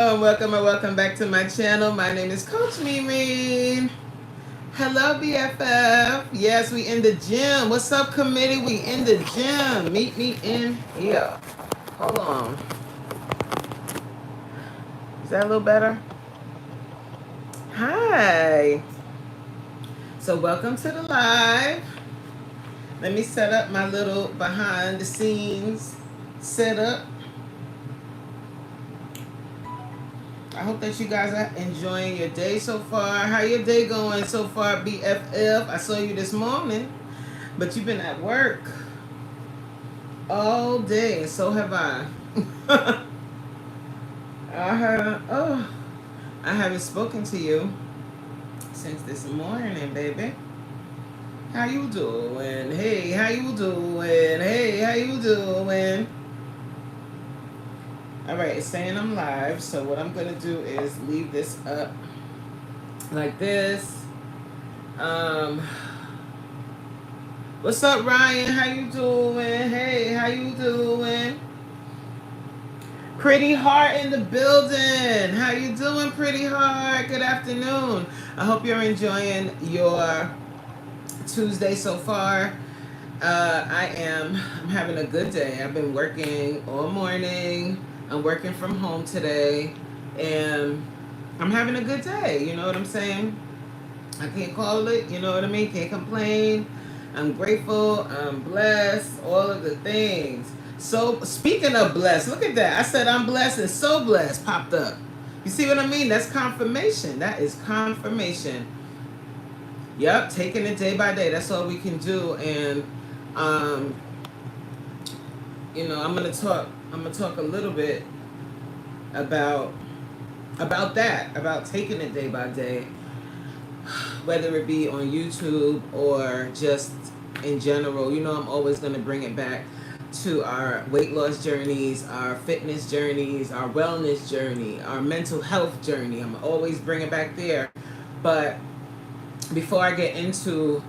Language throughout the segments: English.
Welcome and welcome back to my channel. My name is Coach Mimi. Hello, BFF. Yes, we in the gym. What's up, committee? We in the gym. Meet me in here. Hold on. Is that a little better? Hi. So welcome to the live. Let me set up my little behind the scenes setup. I hope that you guys are enjoying your day so far. How your day going so far, BFF? I saw you this morning, but you've been at work all day, and so have I. I haven't spoken to you since this morning, baby. How you doing? Hey, how you doing? Hey, how you doing? All right, it's saying I'm live, so what I'm gonna do is leave this up like this. What's up, Ryan? How you doing? Hey, how you doing? Pretty Heart in the building. How you doing, Pretty Heart? Good afternoon. I hope you're enjoying your Tuesday so far. I'm having a good day. I've been working all morning. I'm working from home today, and I'm having a good day. You know what I'm saying? I can't call it. You know what I mean? Can't complain. I'm grateful. I'm blessed. All of the things. So speaking of blessed, look at that. I said I'm blessed and so blessed popped up. You see what I mean? That's confirmation. That is confirmation. Yep, taking it day by day. That's all we can do. And um, I'm gonna talk a little bit about that, about taking it day by day, whether it be on YouTube or just in general. I'm always gonna bring it back to our weight loss journeys, our fitness journeys, our wellness journey, our mental health journey. I'm always bring it back there. But before I get into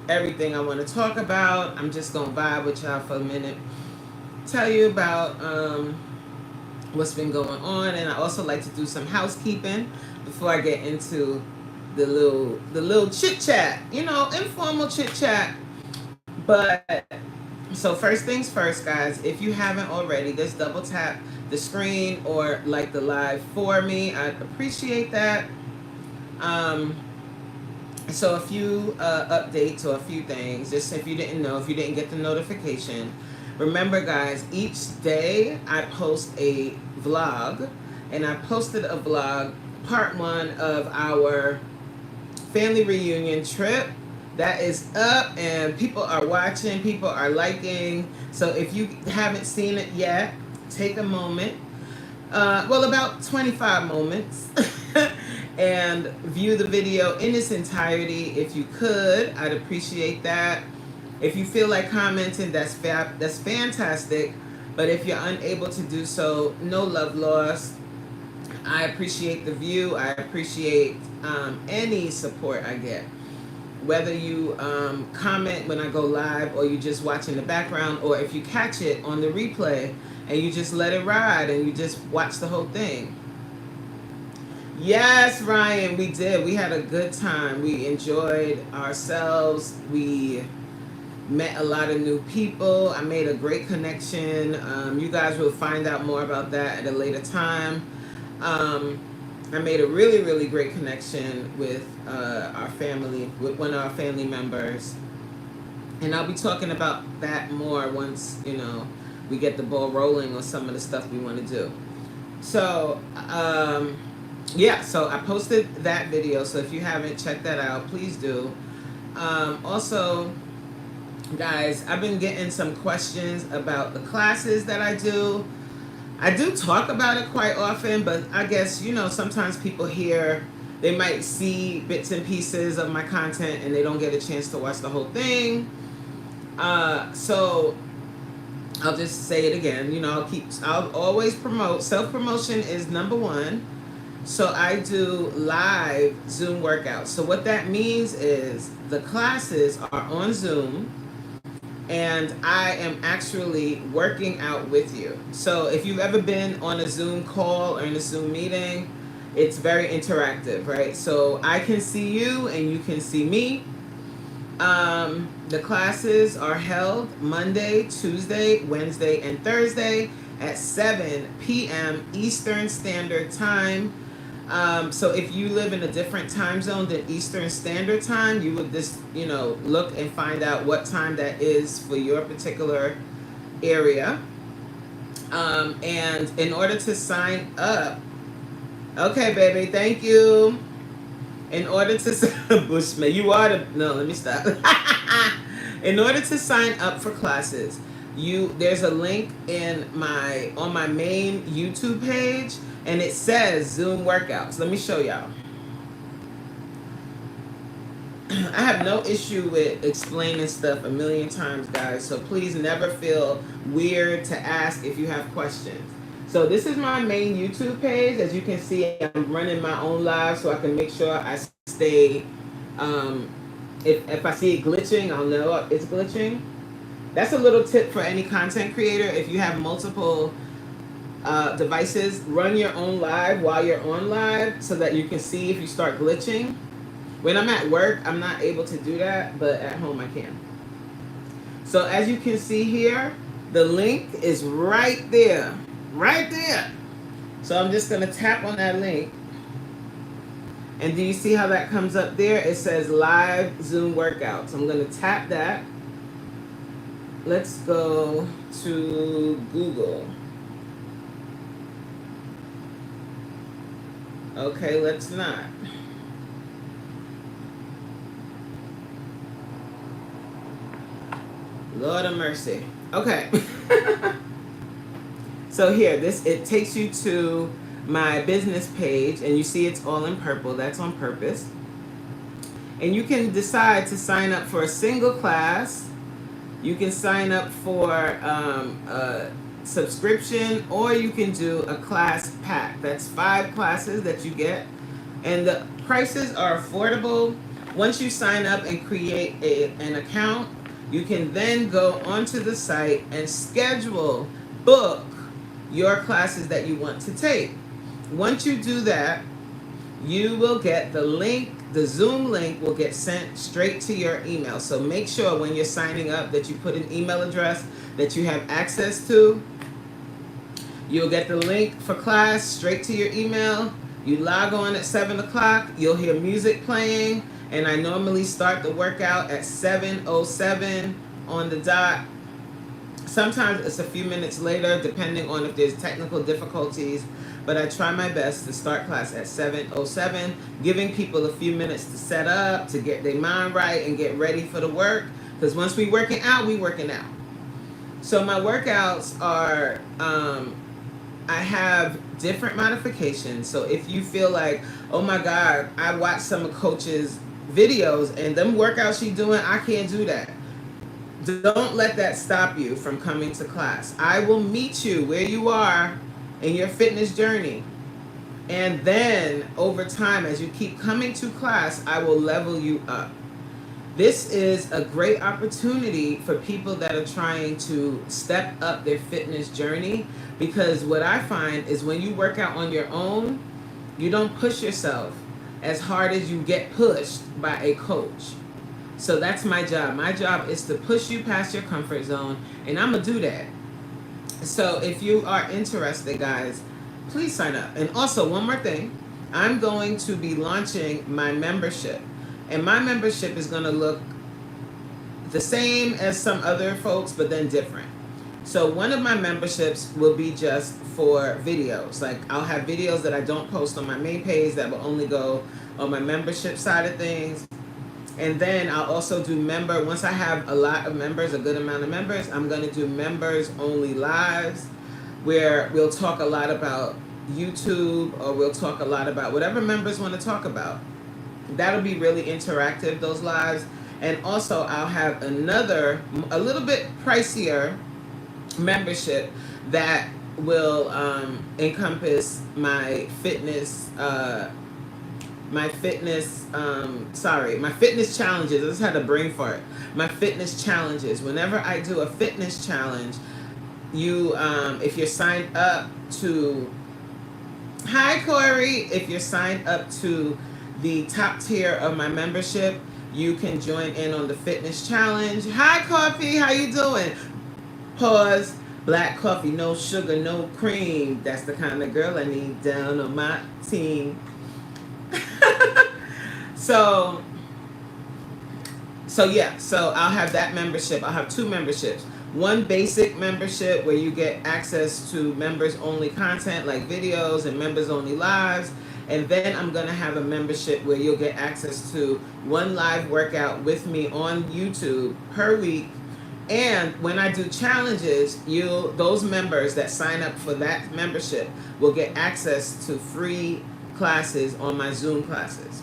everything I want to talk about, I'm just gonna vibe with y'all for a minute, tell you about what's been going on, and I also like to do some housekeeping before I get into the little chit chat, informal chit chat. But so first things first, guys, if you haven't already, just double tap the screen or like the live for me. I'd appreciate that. So a few updates or a few things, just if you didn't know, if you didn't get the notification. Remember, guys, each day I post a vlog, and I posted a vlog, part one of our family reunion trip. That is up, and people are watching, people are liking. So if you haven't seen it yet, take a moment, about 25 moments, and view the video in its entirety. If you could, I'd appreciate that. If you feel like commenting, that's fantastic. But if you're unable to do so, no love lost. I appreciate the view. I appreciate any support I get. Whether you comment when I go live, or you just watch in the background, or if you catch it on the replay and you just let it ride and you just watch the whole thing. Yes, Ryan, we did. We had a good time. We enjoyed ourselves. We met a lot of new people. I made a great connection. You guys will find out more about that at a later time. I made a really, really great connection with our family, with one of our family members. And I'll be talking about that more once, we get the ball rolling on some of the stuff we want to do. So, so I posted that video. So if you haven't checked that out, please do. Also, guys, I've been getting some questions about the classes that I do. I do talk about it quite often, but I guess, sometimes people they might see bits and pieces of my content and they don't get a chance to watch the whole thing. So I'll just say it again. I'll always promote. Self-promotion is number one. So I do live Zoom workouts. So what that means is the classes are on Zoom. and I am actually working out with you. So if you've ever been on a Zoom call or in a Zoom meeting, it's very interactive, right? So I can see you and you can see me. The classes are held Monday, Tuesday, Wednesday, and Thursday at 7 p.m. Eastern Standard Time. So if you live in a different time zone than Eastern Standard Time, you would just, look and find out what time that is for your particular area. And in order to sign up, okay, baby, thank you. In order to Bushman, you are the no. Let me stop. In order to sign up for classes, there's a link on my main YouTube page, and it says Zoom workouts. Let me show y'all. I have no issue with explaining stuff a million times, guys. So please never feel weird to ask if you have questions. So this is my main YouTube page. As you can see, I'm running my own live so I can make sure I stay. If I see it glitching, I'll know it's glitching. That's a little tip for any content creator. If you have multiple devices, run your own live while you're on live so that you can see if you start glitching. When I'm at work, I'm not able to do that, but at home I can. So as you can see here, the link is right there. Right there. So I'm just going to tap on that link. And do you see how that comes up there? It says live Zoom workouts. I'm going to tap that. Let's go to Google. Okay, let's not. Lord of mercy. Okay. So here, it takes you to my business page, and you see it's all in purple. That's on purpose. And you can decide to sign up for a single class. You can sign up for a subscription, or you can do a class pack. That's 5 classes that you get. And the prices are affordable. Once you sign up and create an account, you can then go onto the site and book your classes that you want to take. Once you do that, you will get the link. The Zoom link will get sent straight to your email. So make sure when you're signing up that you put an email address that you have access to. You'll get the link for class straight to your email. You log on at 7 o'clock. You'll hear music playing. And I normally start the workout at 7:07 on the dot. Sometimes it's a few minutes later, depending on if there's technical difficulties. But I try my best to start class at 7:07, giving people a few minutes to set up, to get their mind right and get ready for the work. Because once we working out, we working out. So my workouts are, I have different modifications. So if you feel like, oh my God, I watched some of Coach's videos and them workouts she's doing, I can't do that. Don't let that stop you from coming to class. I will meet you where you are in your fitness journey. And then over time, as you keep coming to class, I will level you up. This is a great opportunity for people that are trying to step up their fitness journey, because what I find is when you work out on your own, you don't push yourself as hard as you get pushed by a coach. So that's my job. My job is to push you past your comfort zone, and I'm going to do that. So if you are interested, guys, please sign up. And also, one more thing, I'm going to be launching my membership. And my membership is going to look the same as some other folks, but then different. So one of my memberships will be just for videos. Like I'll have videos that I don't post on my main page that will only go on my membership side of things. And then I'll also do once I have a lot of members, a good amount of members, I'm going to do members only lives where we'll talk a lot about YouTube, or we'll talk a lot about whatever members want to talk about. That'll be really interactive, those lives. And also I'll have a little bit pricier membership that will encompass my fitness my fitness, my fitness challenges. I just had a brain fart. My fitness challenges. Whenever I do a fitness challenge, you, if you're signed up to, hi Corey, if you're signed up to the top tier of my membership, you can join in on the fitness challenge. Hi Coffee, how you doing? Pause. Black coffee, no sugar, no cream. That's the kind of girl I need down on my team. So yeah, so I'll have that membership. I'll have 2 memberships. One basic membership where you get access to members only content like videos and members only lives. And then I'm going to have a membership where you'll get access to 1 live workout with me on YouTube per week. And when I do challenges, those members that sign up for that membership will get access to free classes on my Zoom classes.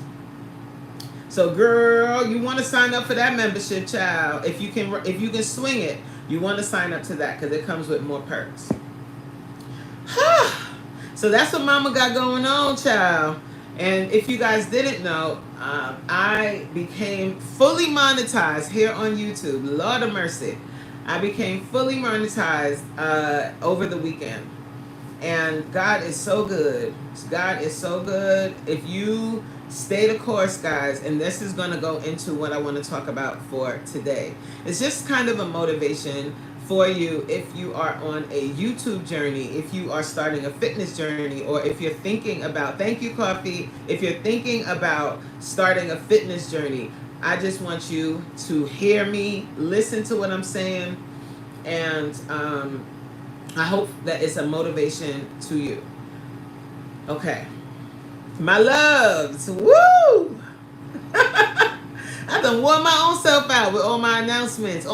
So girl, you want to sign up for that membership, child. If you can swing it, you want to sign up to that because it comes with more perks. So that's what mama got going on, child. And if you guys didn't know, I became fully monetized here on YouTube. Lord of mercy. I became fully monetized over the weekend. And God is so good. God is so good. If you stay the course, guys, and this is going to go into what I want to talk about for today. It's just kind of a motivation for you if you are on a YouTube journey, if you are starting a fitness journey, or if you're thinking about, thank you, Coffee, if you're thinking about starting a fitness journey. I just want you to hear me, listen to what I'm saying, and I hope that it's a motivation to you. Okay. My loves, woo! I done wore my own self out with all my announcements.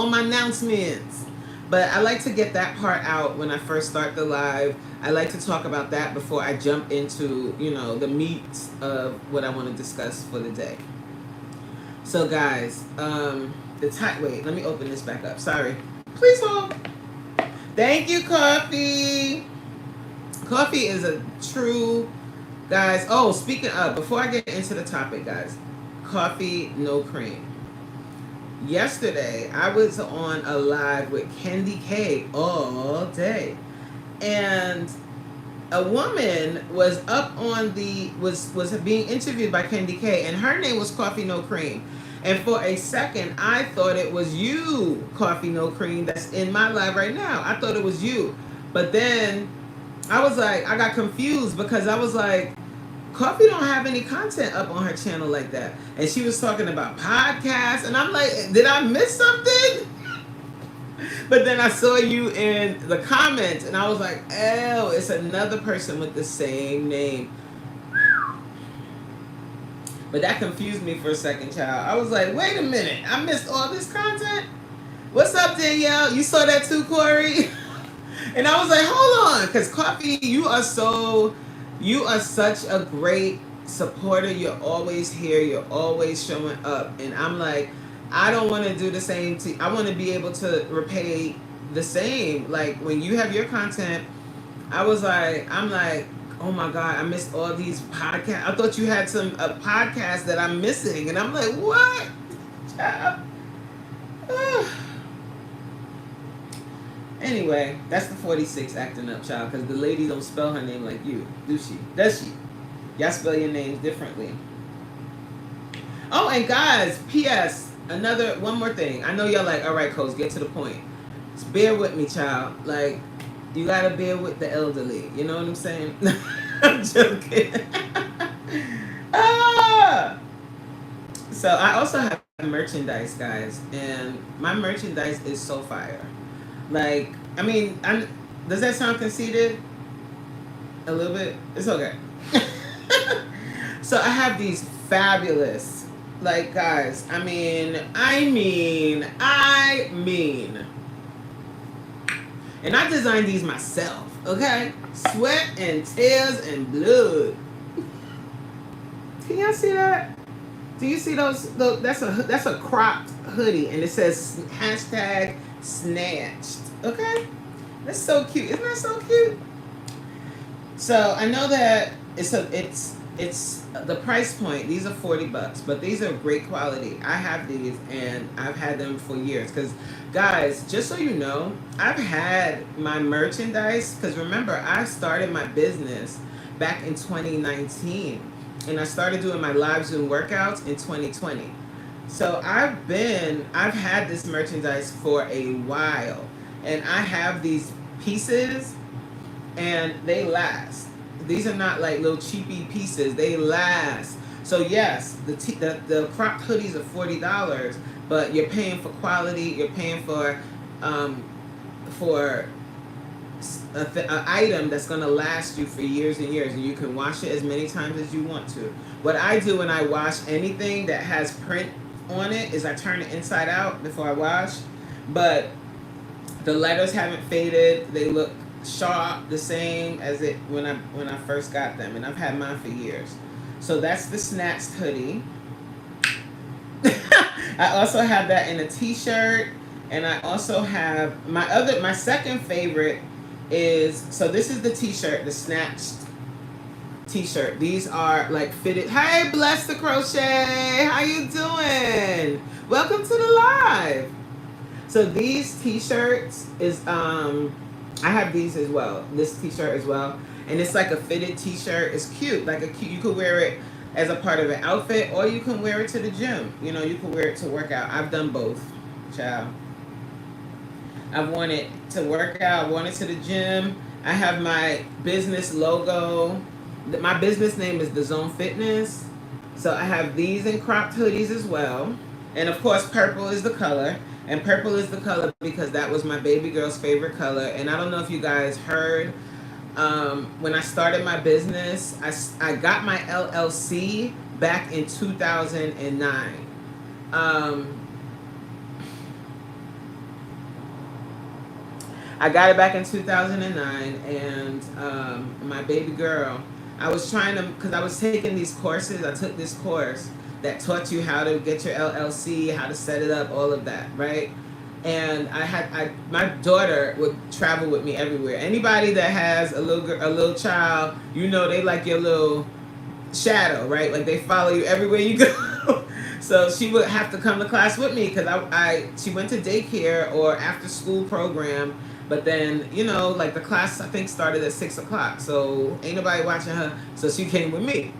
But I like to get that part out when I first start the live. I like to talk about that before I jump into, the meat of what I want to discuss for the day. So guys, wait, let me open this back up. Sorry. Please hold. Thank you, Coffee. Coffee is a true, guys. Oh, speaking of, before I get into the topic, guys, coffee, no cream. Yesterday, I was on a live with Candy K all day, and a woman was up on was being interviewed by Candy K, and her name was Coffee No Cream. And for a second, I thought it was you, Coffee No Cream, that's in my live right now. I thought it was you, but then I was like, I got confused because I was like, Coffee don't have any content up on her channel like that. And she was talking about podcasts, and I'm like, did I miss something? But then I saw you in the comments, and I was like, oh, it's another person with the same name. But that confused me for a second, child. I was like, wait a minute, I missed all this content? What's up, Danielle? You saw that too, Corey? And I was like, hold on, because Coffee, you are such a great supporter. You're always here. You're always showing up. And I'm like, I don't want to do the same. I want to be able to repay the same. Like when you have your content, I'm like, oh my God, I missed all these podcasts. I thought you had a podcast that I'm missing. And I'm like, what? Anyway, that's the 46 acting up, child, because the lady don't spell her name like you, do she? Does she? Y'all spell your names differently. Oh, and guys, P.S., one more thing. I know y'all like, all right, Coach, get to the point. Just bear with me, child. Like, you gotta bear with the elderly. You know what I'm saying? I'm joking. So I also have merchandise, guys, and my merchandise is so fire. Like, I mean, does that sound conceited? A little bit? It's okay. So I have these fabulous, like, guys, I mean, and I designed these myself, okay? Sweat and tears and blood. Can y'all see that? Do you see those? That's a cropped hoodie, and it says hashtag snatched. Okay, that's so cute. Isn't that so cute? So I know that it's it's the price point. These are $40, but these are great quality. I have these and I've had them for years. Because, guys, just so you know, I've had my merchandise. Because remember, I started my business back in 2019, and I started doing my live Zoom workouts in 2020. So I've had this merchandise for a while, and I have these pieces, and they last. These are not like little cheapy pieces. They last. So yes, the cropped hoodies are $40, but you're paying for quality. You're paying um, for an item that's gonna last you for years and years, and you can wash it as many times as you want to. What I do when I wash anything that has print on it is I turn it inside out before I wash, but the letters haven't faded. They look sharp, the same as it when I first got them, and I've had mine for years. So that's the Snatched hoodie. I also have that in a t-shirt, and I also have my second favorite is, so this is the t-shirt, the Snatched t-shirt. These are like fitted. Hey, Bless the Crochet, how you doing? Welcome to the live. So these t-shirts is I have these as well. This t-shirt as well, and it's like a fitted t-shirt. It's cute, like a cute. You could wear it as a part of an outfit, or you can wear it to the gym. You know, you can wear it to work out. I've done both, child. I've worn it to work out. I've worn it to the gym. I have my business logo. My business name is The Zone Fitness. So I have these in cropped hoodies as well. And of course, purple is the color. And purple is the color because that was my baby girl's favorite color. And I don't know if you guys heard, when I started my business, I got my LLC back in 2009. I got it back in 2009, and my baby girl, I was trying to, because I was taking these courses. I took this course that taught you how to get your LLC, how to set it up, all of that, right? And my daughter would travel with me everywhere. Anybody that has a little child, you know, they like your little shadow, right? Like they follow you everywhere you go. So she would have to come to class with me because she went to daycare or after school program. But then, you know, like the class I think started at 6 o'clock. So ain't nobody watching her. So she came with me.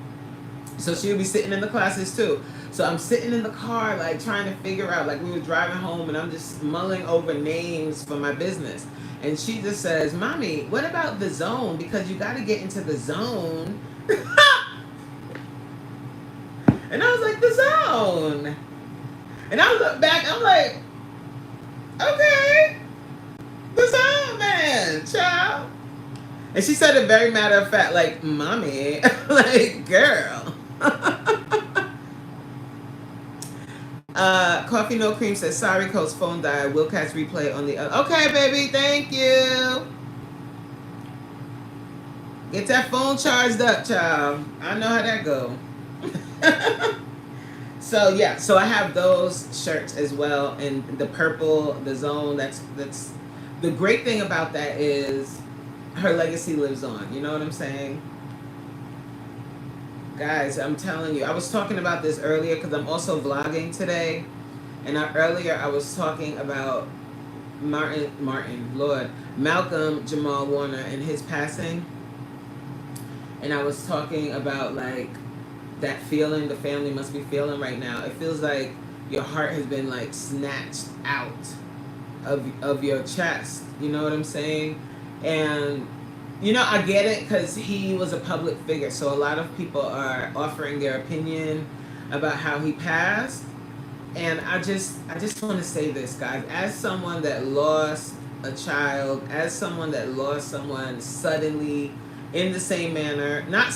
So she would be sitting in the classes too. So I'm sitting in the car, like trying to figure out, like we were driving home, and I'm just mulling over names for my business. And she just says, "Mommy, what about the zone? Because you got to get into the zone." And I was like, "The zone." And I look back, I'm like, "Okay, the zone, man, child." And she said it very matter of fact, like, "Mommy," like, girl. Coffee No Cream says, "Sorry, Coach, phone died. We'll catch replay on the other." Okay, baby, thank you. Get that phone charged up, child. I know how that go. So yeah, so I have those shirts as well, and the purple, the zone. That's the great thing about that is her legacy lives on. You know what I'm saying? Guys, I'm telling you, I was talking about this earlier because I'm also vlogging today. And earlier I was talking about Malcolm Jamal Warner and his passing. And I was talking about like that feeling the family must be feeling right now. It feels like your heart has been like snatched out of your chest. You know what I'm saying? And you know, I get it because he was a public figure. So a lot of people are offering their opinion about how he passed. And I just want to say this, guys. As someone that lost a child, as someone that lost someone suddenly in the same manner, not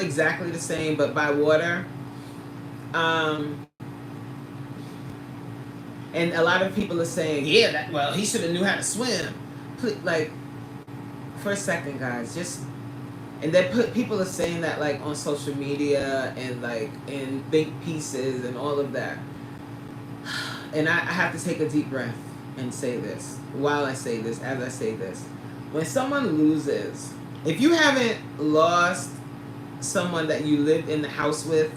exactly the same, but by water. And a lot of people are saying, yeah, well, he should have knew how to swim. Like, for a second, guys, and then people are saying that like on social media and like in big pieces and all of that. And I have to take a deep breath and say this while I say this, as I say this. When someone loses, if you haven't lost someone that you lived in the house with,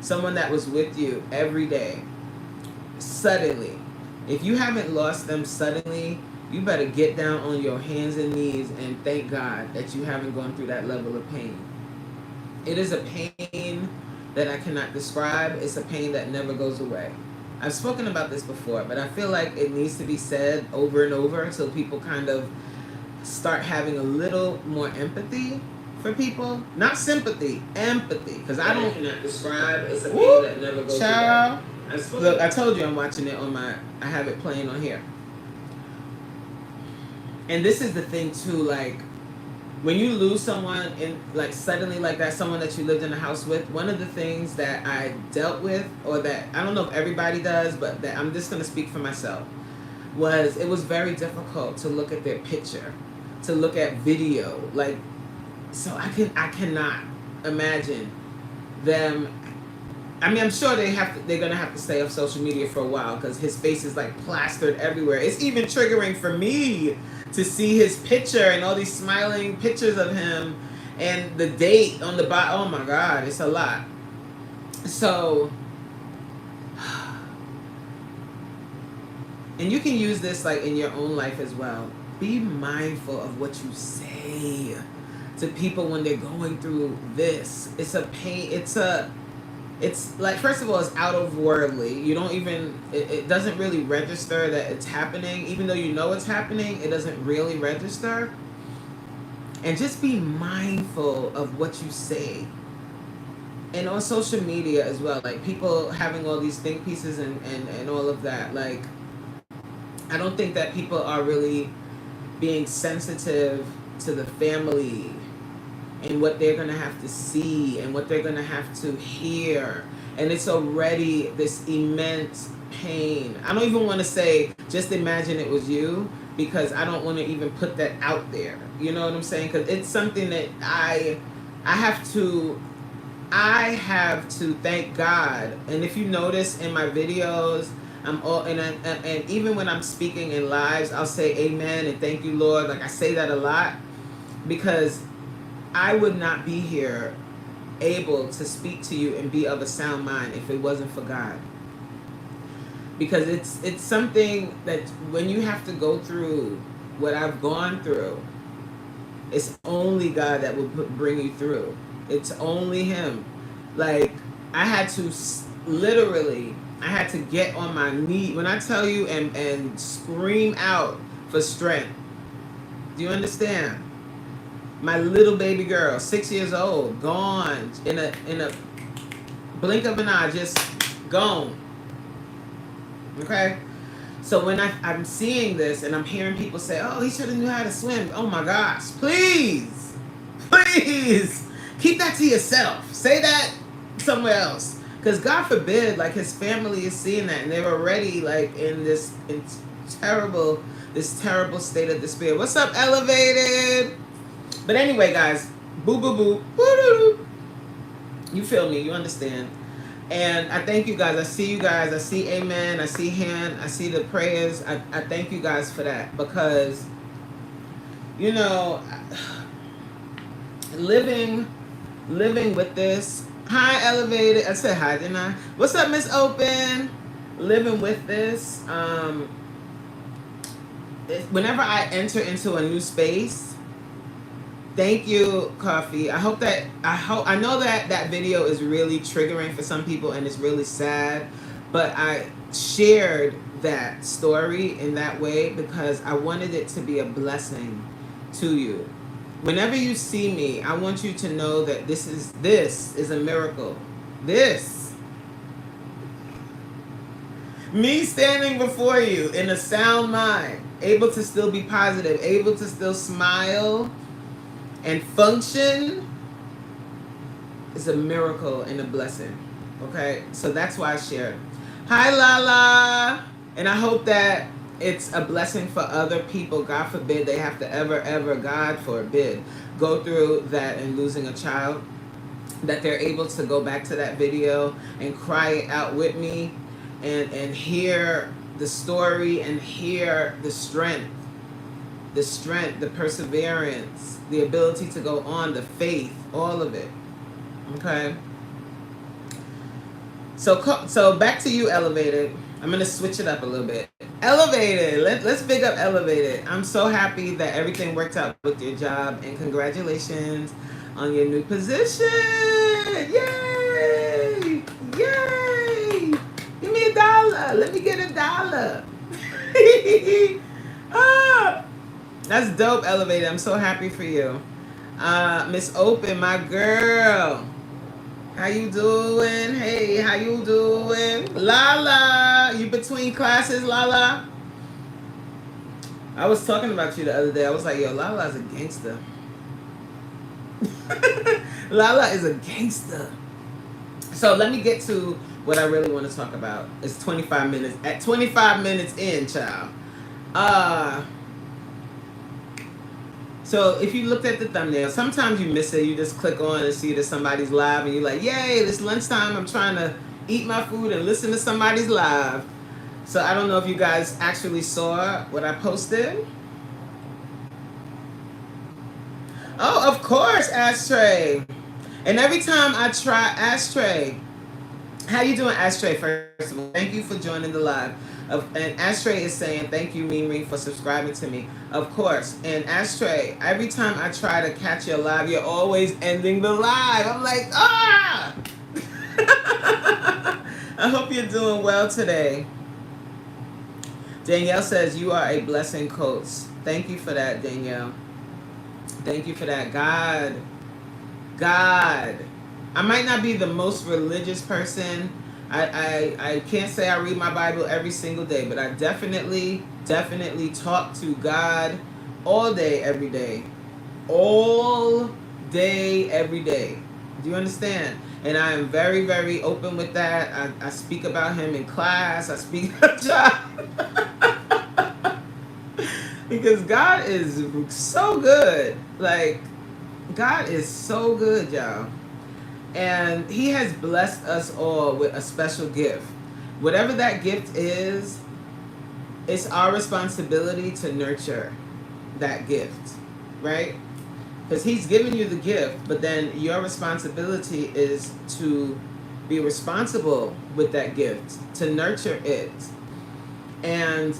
someone that was with you every day, suddenly, if you haven't lost them suddenly, you better get down on your hands and knees and thank God that you haven't gone through that level of pain. It is a pain that I cannot describe. It's a pain that never goes away. I've spoken about this before, but I feel like it needs to be said over and over so people kind of start having a little more empathy for people. Not sympathy, empathy. Because I don't cannot describe. It's a pain that never goes away. Look, I told you I'm watching it on I have it playing on here. And this is the thing too, like, when you lose someone in like suddenly like that, someone that you lived in a house with, one of the things that I dealt with, or that I don't know if everybody does, but that I'm just gonna speak for myself, was it was very difficult to look at their picture, to look at video. Like, so I cannot imagine them. I mean, I'm sure they're gonna have to stay off social media for a while because his face is like plastered everywhere. It's even triggering for me to see his picture and all these smiling pictures of him and the date on the bottom. Oh my God, it's a lot. So, and you can use this like in your own life as well. Be mindful of what you say to people when they're going through this. It's a pain. It's like, first of all, it's out of worldly. You don't even, it doesn't really register that it's happening. Even though you know it's happening, it doesn't really register. And just be mindful of what you say. And on social media as well, like people having all these think pieces and all of that. Like, I don't think that people are really being sensitive to the family and what they're going to have to see and what they're going to have to hear. And it's already this immense pain. I don't even want to say, just imagine it was you, because I don't want to even put that out there. You know what I'm saying? Because it's something that I have to thank God. And if you notice in my videos, and even when I'm speaking in lives, I'll say amen and thank you, Lord. Like, I say that a lot because I would not be here able to speak to you and be of a sound mind if it wasn't for God. Because it's something that when you have to go through what I've gone through, it's only God that will bring you through. It's only Him. Like, I had to literally, I had to get on my knee when I tell you and scream out for strength. Do you understand? My little baby girl, 6 years old, gone in a blink of an eye, just gone. Okay? So when I'm seeing this and I'm hearing people say, oh, he should have knew how to swim. Oh my gosh, please, keep that to yourself. Say that somewhere else. Because God forbid, like, his family is seeing that and they're already like in this terrible state of despair. What's up, Elevated? But anyway, guys, boo, boo, boo, boo, boo, boo. You feel me? You understand? And I thank you guys. I see you guys. I see amen. I see hand. I see the prayers. I thank you guys for that, because, you know, living with this. Hi, Elevated. I said hi, didn't I? What's up, Miss Open? Living with this. Whenever I enter into a new space, thank you, Coffee. I know that video is really triggering for some people and it's really sad, but I shared that story in that way because I wanted it to be a blessing to you. Whenever you see me, I want you to know that this is a miracle. Me standing before you in a sound mind, able to still be positive, able to still smile and function, is a miracle and a blessing. Okay? So that's why I shared. Hi, Lala. And I hope that it's a blessing for other people. God forbid they have to ever, God forbid, go through that and losing a child, that they're able to go back to that video and cry it out with me and hear the story and hear the strength, the perseverance, the ability to go on, the faith, all of it. Okay. So back to you, Elevated. I'm gonna switch it up a little bit. Elevated. Let's big up Elevated. I'm so happy that everything worked out with your job, and congratulations on your new position. Yay! Yay! Give me $1. Let me get $1. Ah, that's dope, Elevated. I'm so happy for you. Miss Open, my girl. How you doing? Hey, how you doing? Lala, you between classes, Lala? I was talking about you the other day. I was like, yo, Lala's a gangster. Lala is a gangster. So let me get to what I really want to talk about. It's 25 minutes. At 25 minutes in, child. Uh So if you looked at the thumbnail, sometimes you miss it. You just click on and see that somebody's live, and you're like, "Yay! It's lunchtime. I'm trying to eat my food and listen to somebody's live." So I don't know if you guys actually saw what I posted. Oh, of course, Ashtray. And every time I try Ashtray, how you doing, Ashtray? First of all, thank you for joining the live. And Ashtray is saying thank you, Mimi, for subscribing to me. Of course. And Ashtray, every time I try to catch your live, you're always ending the live. I'm like, ah! I hope you're doing well today. Danielle says you are a blessing, coach. Thank you for that, Danielle. Thank you for that. God. I might not be the most religious person. I can't say I read my Bible every single day, but I definitely talk to God all day, every day. All day, every day. Do you understand? And I am very, very open with that. I speak about him in class. I speak because God is so good. Like, God is so good, y'all. And he has blessed us all with a special gift. Whatever that gift is, it's our responsibility to nurture that gift, right? Because he's given you the gift, but then your responsibility is to be responsible with that gift, to nurture it, and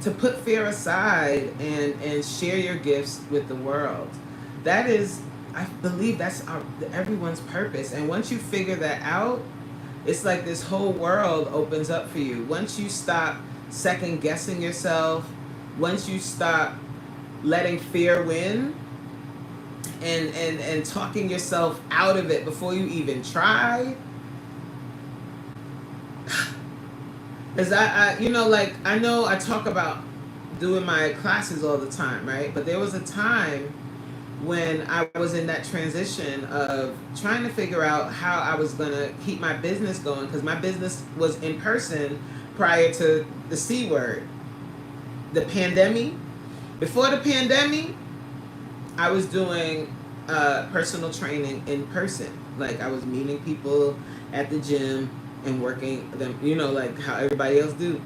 to put fear aside and share your gifts with the world. That is, I believe that's everyone's purpose. And once you figure that out, it's like this whole world opens up for you. Once you stop second guessing yourself, once you stop letting fear win and talking yourself out of it before you even try. As I like, I know I talk about doing my classes all the time, right? But there was a time when I was in that transition of trying to figure out how I was going to keep my business going, because my business was in person prior to the C word, the pandemic. Before the pandemic, I was doing personal training in person. Like, I was meeting people at the gym and working them, like how everybody else do.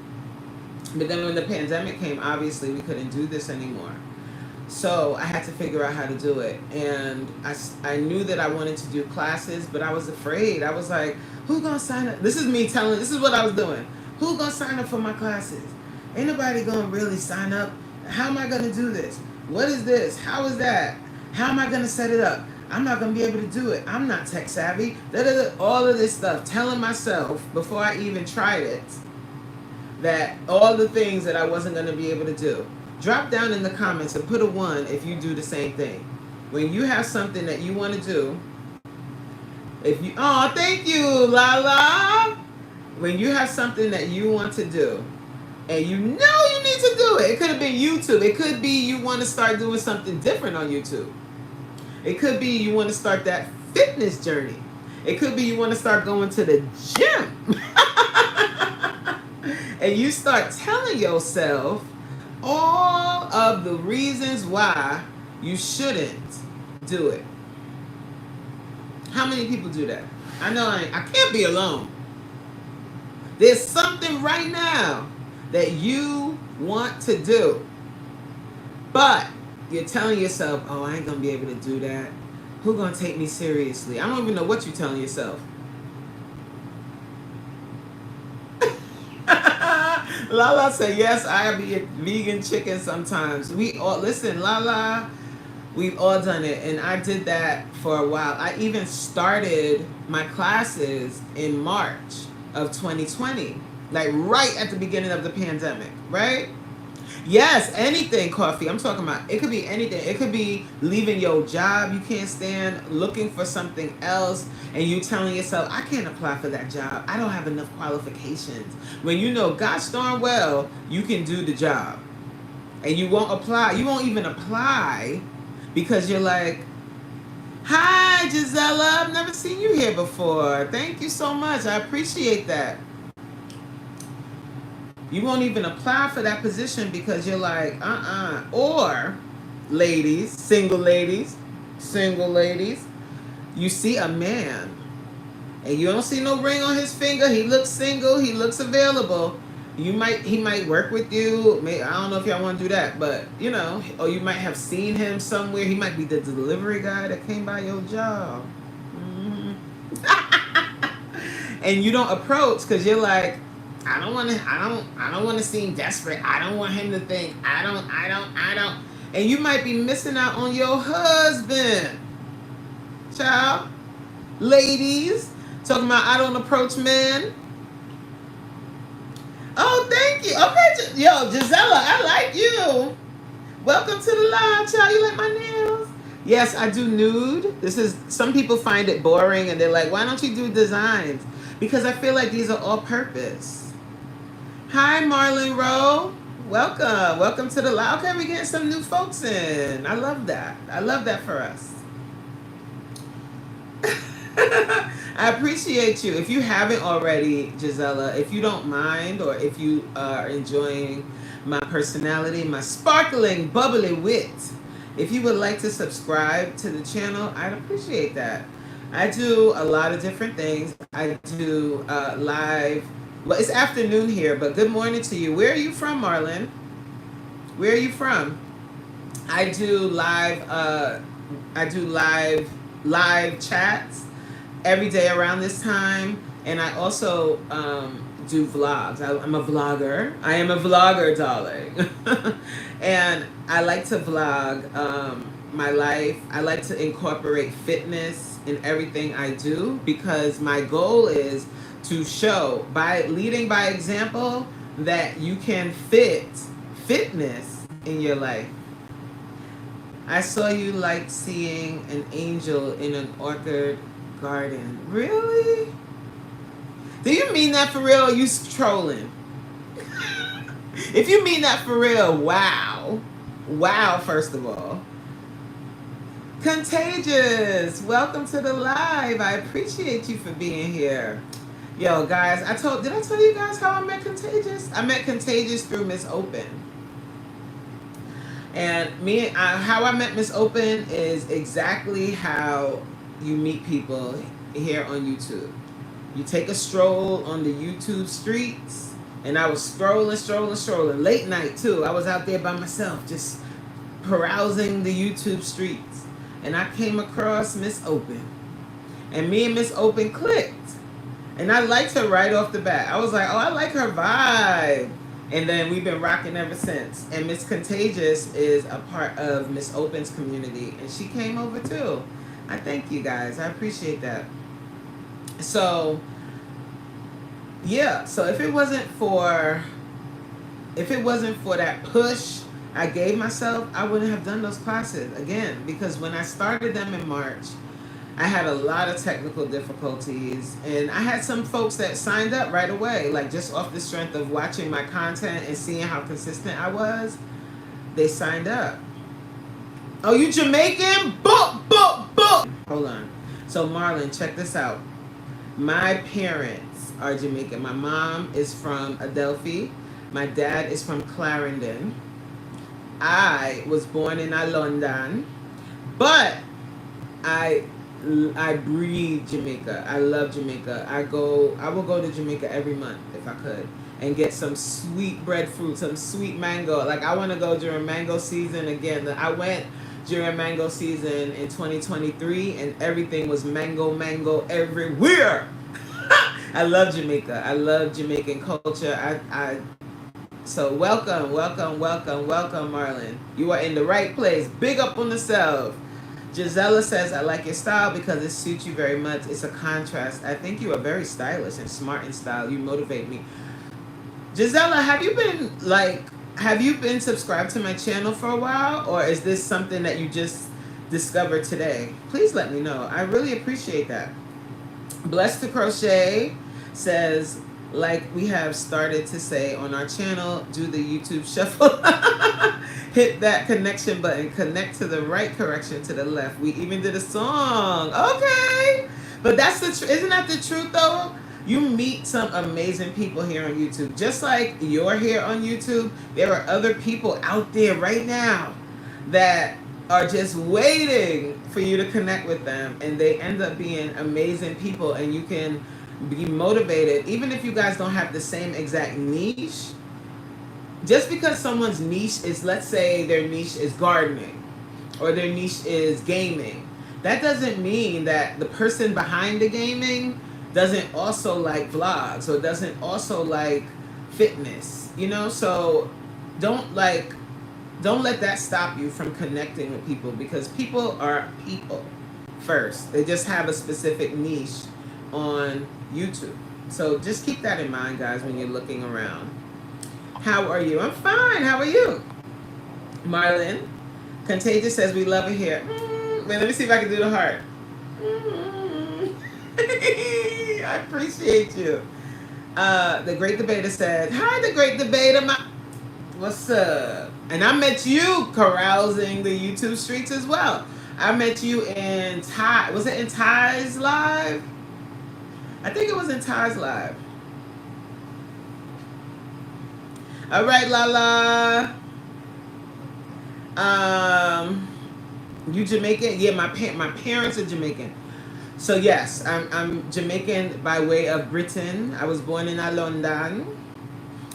But then when the pandemic came, obviously we couldn't do this anymore. So I had to figure out how to do it. And I knew that I wanted to do classes, but I was afraid. I was like, who's going to sign up? This is what I was doing. Who's going to sign up for my classes? Ain't nobody going to really sign up. How am I going to do this? What is this? How is that? How am I going to set it up? I'm not going to be able to do it. I'm not tech savvy. All of this stuff. Telling myself before I even tried it that all the things that I wasn't going to be able to do. Drop down in the comments and put a 1 if you do the same thing. When you have something that you want to do, thank you, Lala. When you have something that you want to do, and you know you need to do it. It could have been YouTube. It could be you want to start doing something different on YouTube. It could be you want to start that fitness journey. It could be you want to start going to the gym. And you start telling yourself all of the reasons why you shouldn't do it. How many people do that? I know I can't be alone. There's something right now that you want to do, but you're telling yourself, oh, I ain't gonna be able to do that. Who gonna take me seriously? I don't even know what you're telling yourself. Lala said, yes, I be a vegan chicken sometimes. We all, listen, Lala, we've all done it. And I did that for a while. I even started my classes in March of 2020, like right at the beginning of the pandemic, right? Yes, anything, coffee. I'm talking about, it could be anything. It could be leaving your job you can't stand, looking for something else, and you telling yourself, I can't apply for that job. I don't have enough qualifications. When you know, gosh darn well, you can do the job. And you won't apply. You won't even apply because you're like, hi, Gisela. I've never seen you here before. Thank you so much. I appreciate that. You won't even apply for that position because you're like, Or, single ladies, you see a man and you don't see no ring on his finger. He looks single. He looks available. He might work with you. I don't know if y'all want to do that, but or you might have seen him somewhere. He might be the delivery guy that came by your job. Mm-hmm. And you don't approach because you're like, I don't want to seem desperate. I don't want him to think I don't. And you might be missing out on your husband. Child. Ladies, talking about I don't approach men. Oh, thank you. Okay, yo, Gisela, I like you. Welcome to the live, child. You like my nails? Yes, I do nude. Some people find it boring and they're like, why don't you do designs? Because I feel like these are all purpose. Hi, Marlon Rowe. Welcome to the live. Okay, we're getting some new folks in. I love that. I love that for us. I appreciate you. If you haven't already, Gisela, if you don't mind, or if you are enjoying my personality, my sparkling, bubbly wit, if you would like to subscribe to the channel, I'd appreciate that. I do a lot of different things. I do live. Well, it's afternoon here, but good morning to you. Where are you from, Marlon? Where are you from? I do live chats every day around this time, and I also do vlogs. I'm a vlogger. I am a vlogger, darling. And I like to vlog my life. I like to incorporate fitness in everything I do because my goal is to show, by leading by example, that you can fitness in your life. I saw you like seeing an angel in an orchid garden. Really? Do you mean that for real, or are you trolling? If you mean that for real, wow. Wow, first of all. Contagious, welcome to the live. I appreciate you for being here. Yo, guys, did I tell you guys how I met Contagious? I met Contagious through Miss Open. And how I met Miss Open is exactly how you meet people here on YouTube. You take a stroll on the YouTube streets, and I was strolling, late night too. I was out there by myself, just carousing the YouTube streets. And I came across Miss Open. And me and Miss Open clicked. And I liked her right off the bat. I was like, oh, I like her vibe. And then we've been rocking ever since. And Miss Contagious is a part of Miss Open's community. And she came over too. I thank you guys. I appreciate that. So, yeah. So if it wasn't for that push I gave myself, I wouldn't have done those classes again. Because when I started them in March, I had a lot of technical difficulties, and I had some folks that signed up right away, like just off the strength of watching my content and seeing how consistent I was. They signed up. Oh, you Jamaican? Boop, boop, boop. Hold on. So Marlon, check this out. My parents are Jamaican. My mom is from Adelphi. My dad is from Clarendon. I was born in London, but I breathe Jamaica. I love Jamaica. I will go to Jamaica every month if I could and get some sweet breadfruit, some sweet mango. Like I want to go during mango season again. I went during mango season in 2023, and everything was mango everywhere. I love Jamaica. I love Jamaican culture. So welcome, Marlon. You are in the right place. Big up on the self. Gisela says, I like your style because it suits you very much. It's a contrast. I think you are very stylish and smart in style. You motivate me. Gisela, have you been subscribed to my channel for a while, or is this something that you just discovered today? Please let me know. I really appreciate that. Blessed to Crochet says, like we have started to say on our channel, do the YouTube shuffle. Hit that connection button, connect to the right, correction to the left. We even did a song. Okay. But that's isn't that the truth though? You meet some amazing people here on YouTube. Just like you're here on YouTube, there are other people out there right now that are just waiting for you to connect with them, and they end up being amazing people, and you can be motivated even if you guys don't have the same exact niche. Just because someone's niche is, let's say their niche is gardening or their niche is gaming, that doesn't mean that the person behind the gaming doesn't also like vlogs or doesn't also like fitness, so don't let that stop you from connecting with people, because people are people first. They just have a specific niche on YouTube. So just keep that in mind, guys, when you're looking around. How are you? I'm fine. How are you? Marlon. Contagious says, we love it here. Wait, let me see if I can do the heart. I appreciate you. The Great Debater said, hi, The Great Debater. What's up? And I met you carousing the YouTube streets as well. I met you in Ty. Was it in Ty's live? I think it was in Ty's live. All right, Lala. You Jamaican? Yeah, my parents are Jamaican. So yes, I'm Jamaican by way of Britain. I was born in London,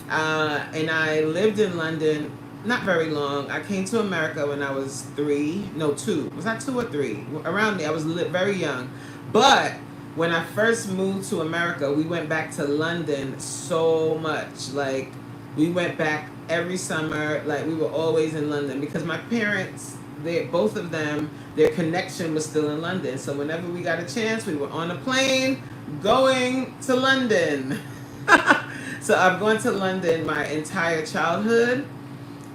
and I lived in London not very long. I came to America when I was 2. Was I 2 or 3? Around there, I was very young. But when I first moved to America, we went back to London so much. Like, we went back every summer. Like, we were always in London because my parents, both of them, their connection was still in London. So whenever we got a chance, we were on a plane going to London. So I've gone to London my entire childhood.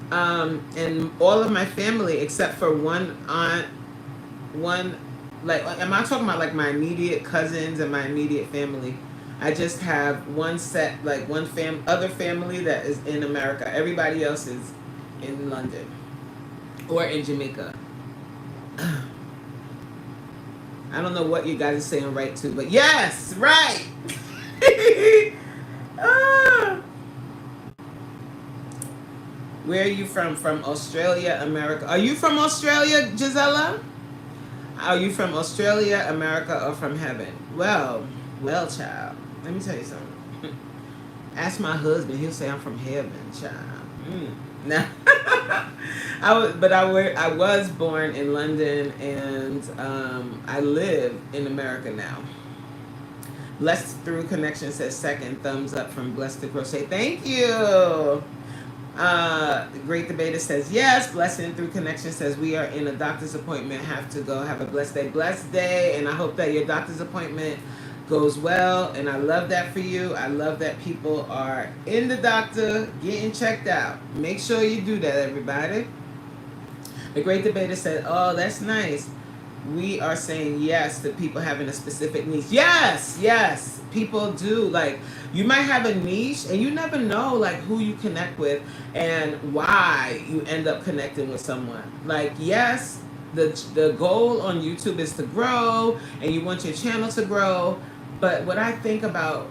And all of my family, except for one aunt, am I talking about like my immediate cousins and my immediate family? I just have one set, like other family that is in America. Everybody else is in London or in Jamaica. I don't know what you guys are saying right to, but yes, right. Where are you from? From Australia, America. Are you from Australia, Gisela? Are you from Australia, America, or from heaven? Well, child. Let me tell you something. Ask my husband. He'll say I'm from heaven, child. Nah. I was born in London, and I live in America now. Blessed Through Connection says second thumbs up from Blessed to Crochet. Thank you. The Great Debater says yes. Blessing Through Connection says we are in a doctor's appointment. Have to go. Have a blessed day. Blessed day. And I hope that your doctor's appointment goes well. And I love that for you. I love that people are in the doctor getting checked out. Make sure you do that, everybody. The Great Debater said, oh, that's nice. We are saying yes to people having a specific niche. Yes. People do. Like, you might have a niche and you never know like who you connect with and why you end up connecting with someone. Like, yes, the goal on YouTube is to grow and you want your channel to grow. But what I think about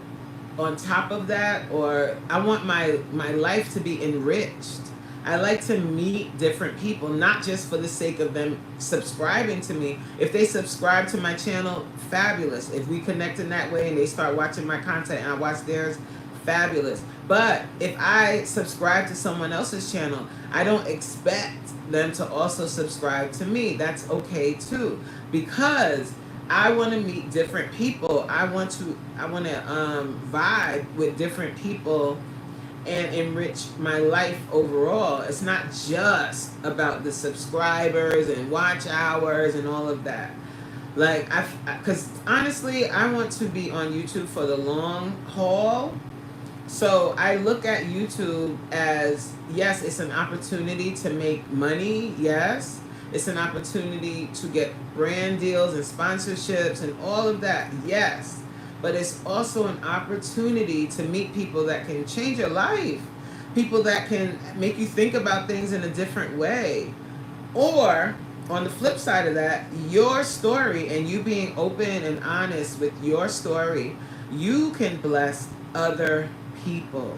on top of that, or I want my life to be enriched. I like to meet different people, not just for the sake of them subscribing to me. If they subscribe to my channel, fabulous. If we connect in that way and they start watching my content and I watch theirs, fabulous. But if I subscribe to someone else's channel, I don't expect them to also subscribe to me. That's okay too, because I want to meet different people. I want to vibe with different people and enrich my life overall. It's not just about the subscribers and watch hours and all of that. Like, because honestly, I want to be on YouTube for the long haul. So I look at YouTube as, yes, it's an opportunity to make money. Yes, it's an opportunity to get brand deals and sponsorships and all of that. Yes, but it's also an opportunity to meet people that can change your life, people that can make you think about things in a different way. Or on the flip side of that, your story and you being open and honest with your story, you can bless other people,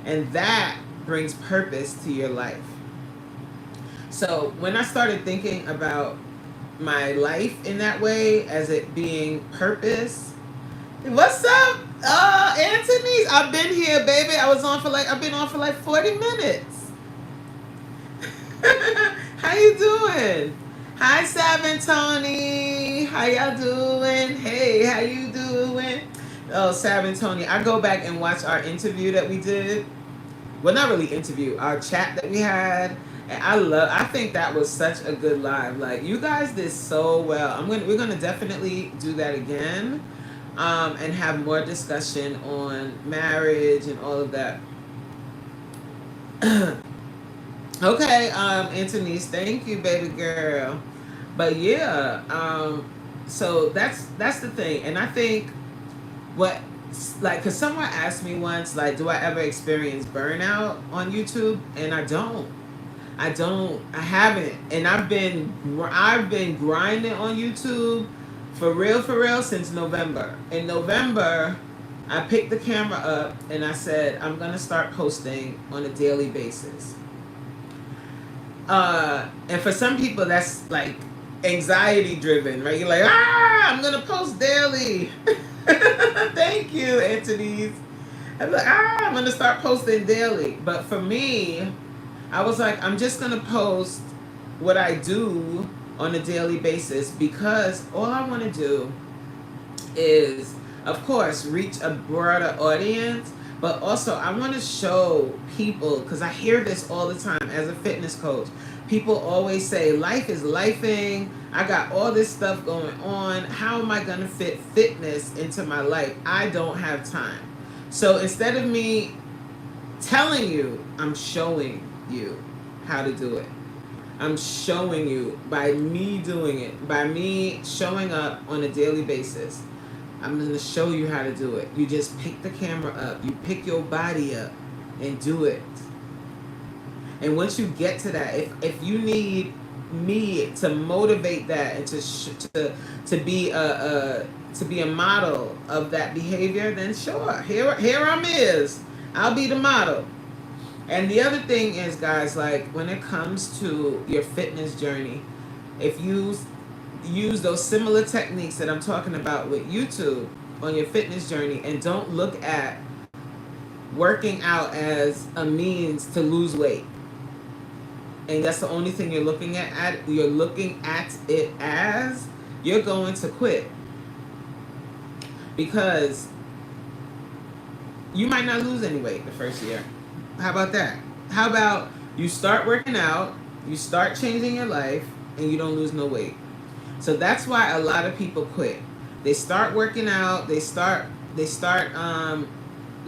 and that brings purpose to your life. So when I started thinking about my life in that way, as it being purpose, what's up, Anthony's? I've been here, baby. I've been on for like 40 minutes. How you doing? Hi, Savin Tony. How y'all doing? Hey, how you doing? Oh, Savin Tony. I go back and watch our interview that we did. Well, not really interview, our chat that we had. And I think that was such a good live. Like, you guys did so well. We're gonna definitely do that again. And have more discussion on marriage and all of that. Okay, Anthony's, thank you, baby girl. But yeah, so that's the thing. And I think what, like, because someone asked me once, like, do I ever experience burnout on YouTube? And I haven't. And I've been grinding on YouTube for real since November. In November, I picked the camera up and I said, I'm gonna start posting on a daily basis. And for some people, that's like anxiety driven, right? You're like, I'm gonna post daily. Thank you, Anthony's. I'm like, I'm gonna start posting daily. But for me, I was like, I'm just gonna post what I do on a daily basis, because all I want to do is, of course, reach a broader audience, but also I want to show people, because I hear this all the time as a fitness coach. People always say, life is lifing. I got all this stuff going on. How am I going to fit fitness into my life? I don't have time. So instead of me telling you, I'm showing you how to do it. I'm showing you by me doing it, by me showing up on a daily basis. I'm going to show you how to do it. You just pick the camera up. You pick your body up and do it. And once you get to that, if you need me to motivate that and to be a model of that behavior, then sure, here I'm is. I'll be the model. And the other thing is, guys, like, when it comes to your fitness journey, if you use those similar techniques that I'm talking about with YouTube on your fitness journey, and don't look at working out as a means to lose weight, and that's the only thing you're looking at it as, you're going to quit. Because you might not lose any weight the first year. How about that? How about you start working out, you start changing your life, and you don't lose no weight? So that's why a lot of people quit. They start working out, they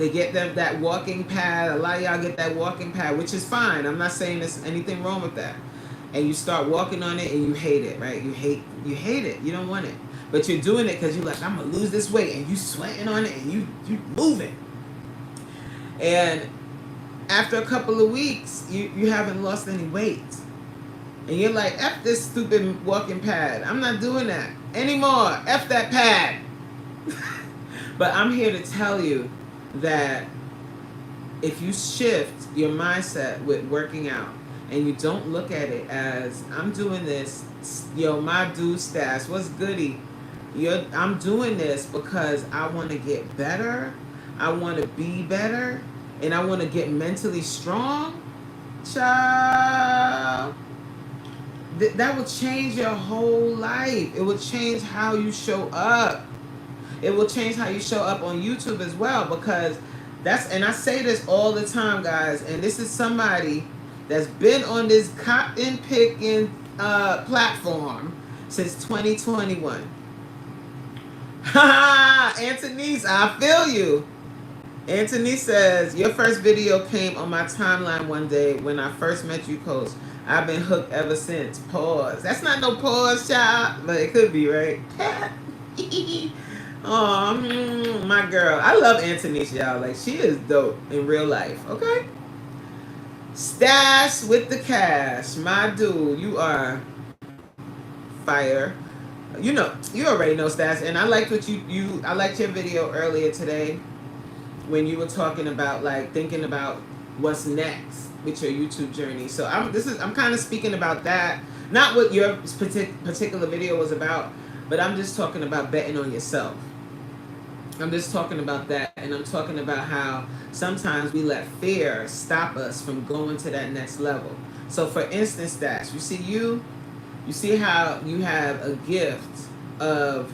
get that walking pad. A lot of y'all get that walking pad, which is fine. I'm not saying there's anything wrong with that. And you start walking on it and you hate it, right? You hate it. You don't want it. But you're doing it because you're like, I'm gonna lose this weight, and you sweating on it and you moving. And after a couple of weeks, you haven't lost any weight. And you're like, F this stupid walking pad. I'm not doing that anymore. F that pad. But I'm here to tell you that if you shift your mindset with working out, and you don't look at it as, I'm doing this, my dude stash, what's goody? I'm doing this because I want to get better. I want to be better, and I want to get mentally strong, child, that will change your whole life. It will change how you show up. It will change how you show up on YouTube as well, because and I say this all the time, guys, and this is somebody that's been on this cotton picking platform since 2021. Ha! Antonice, I feel you. Anthony says, your first video came on my timeline one day when I first met you, Coach. I've been hooked ever since. Pause. That's not no pause, child, but it could be, right? Oh, my girl. I love Anthony's, y'all. Like, she is dope in real life, okay? Stash with the cash. My dude, you are fire. You know, you already know Stash. And I liked what I liked your video earlier today when you were talking about, like, thinking about what's next with your YouTube journey. So I'm kind of speaking about that. Not what your particular video was about, but I'm just talking about betting on yourself. I'm just talking about that, and I'm talking about how sometimes we let fear stop us from going to that next level. So for instance, Dash, you see how you have a gift of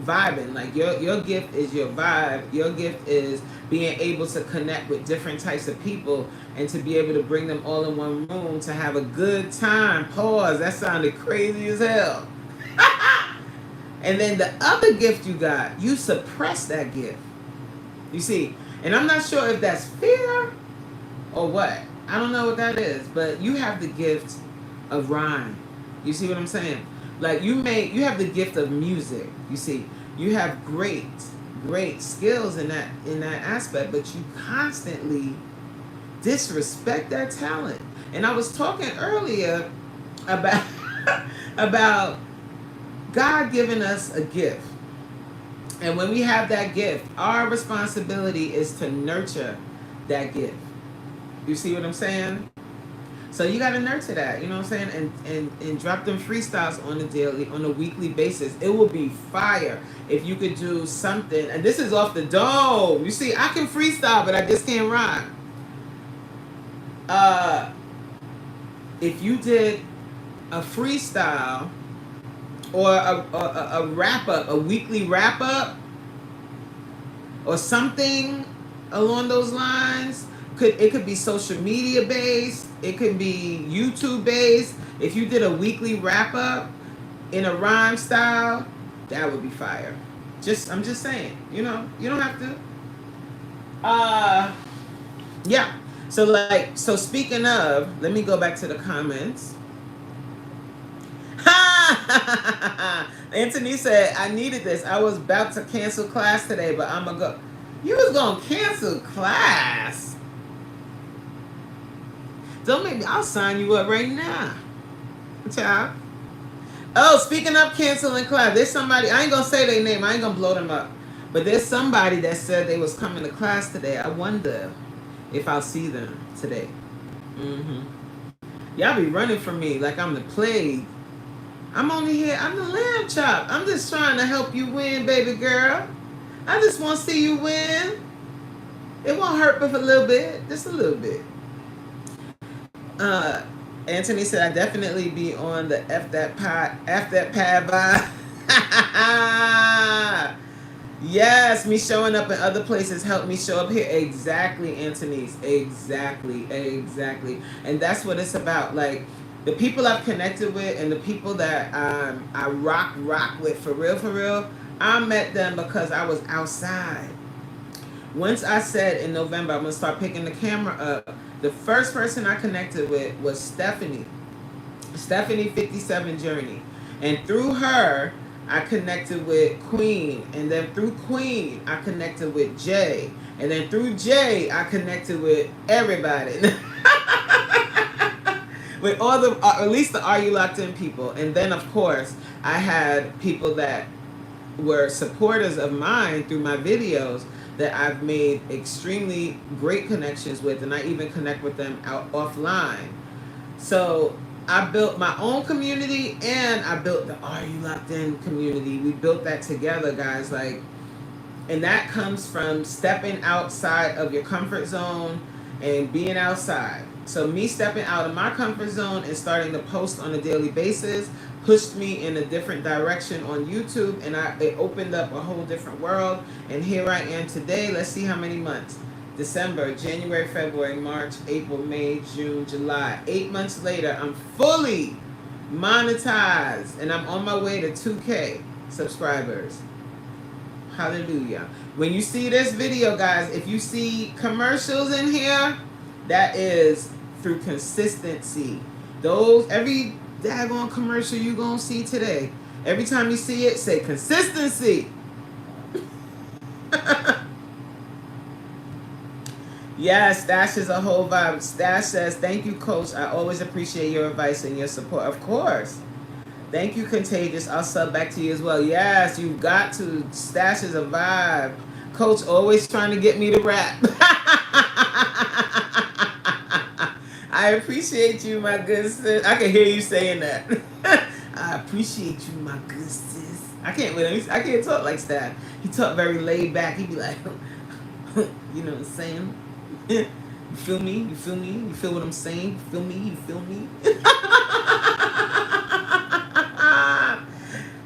vibing. Like your gift is your vibe. Your gift is being able to connect with different types of people and to be able to bring them all in one room to have a good time. Pause. That sounded crazy as hell. And then the other gift you got, you suppress that gift. You see, and I'm not sure if that's fear or what. I don't know what that is, but you have the gift of rhyme. You see what I'm saying? Like you have the gift of music. You see, you have great skills in that aspect, but you constantly disrespect that talent. And I was talking earlier about about God giving us a gift. And when we have that gift, our responsibility is to nurture that gift. You see what I'm saying? So you got to nurture that, you know what I'm saying? And drop them freestyles on a weekly basis. It will be fire if you could do something. And this is off the dome. You see, I can freestyle, but I just can't rhyme. If you did a freestyle or a wrap up, a weekly wrap up, or something along those lines, it could be social media based, it could be YouTube based. If you did a weekly wrap up in a rhyme style, that would be fire. I'm just saying, you know, you don't have to. Yeah. So speaking of, let me go back to the comments. Anthony said, I needed this. I was about to cancel class today, but I'm going to go. You was going to cancel class? Don't make me. I'll sign you up right now. Child. Oh, speaking of canceling class, there's somebody, I ain't going to say their name. I ain't going to blow them up. But there's somebody that said they was coming to class today. I wonder if I'll see them today. Y'all be running from me like I'm the plague. I'm only here. I'm the lamb chop. I'm just trying to help you win, baby girl. I just want to see you win. It won't hurt but a little bit. Just a little bit. Anthony said, I definitely be on the F that pad vibe. Yes, me showing up in other places helped me show up here. Exactly, Anthony's. Exactly. And that's what it's about. Like, the people I've connected with and the people that I rock with for real, I met them because I was outside. Once I said in November, I'm going to start picking the camera up, the first person I connected with was Stephanie 57 Journey. And through her, I connected with Queen. And then through Queen, I connected with Jay. And then through Jay, I connected with everybody. With all the, at least the Are You Locked In people. And then, of course, I had people that were supporters of mine through my videos that I've made extremely great connections with, and I even connect with them out offline. So I built my own community, and I built the Are You Locked In community. We built that together, guys. Like, And that comes from stepping outside of your comfort zone and being outside. So me stepping out of my comfort zone and starting to post on a daily basis pushed me in a different direction on YouTube, and it opened up a whole different world. And here I am today. Let's see how many months. December, January, February, March, April, May, June, July. 8 months later, I'm fully monetized and I'm on my way to 2K subscribers. Hallelujah. When you see this video, guys, if you see commercials in here, that is through consistency. Every daggone commercial you gonna see today, every time you see it, say consistency. Yes, Stash is a whole vibe. Stash says, thank you, Coach. I always appreciate your advice and your support. Of course. Thank you, Contagious. I'll sub back to you as well. Yes, you've got to. Stash is a vibe. Coach always trying to get me to rap. I appreciate you, my good sis. I can hear you saying that. I appreciate you, my good sis. I can't talk like Stash. He talk very laid back. He be like, you know what I'm saying? You feel me? You feel me? You feel what I'm saying? You feel me? You feel me?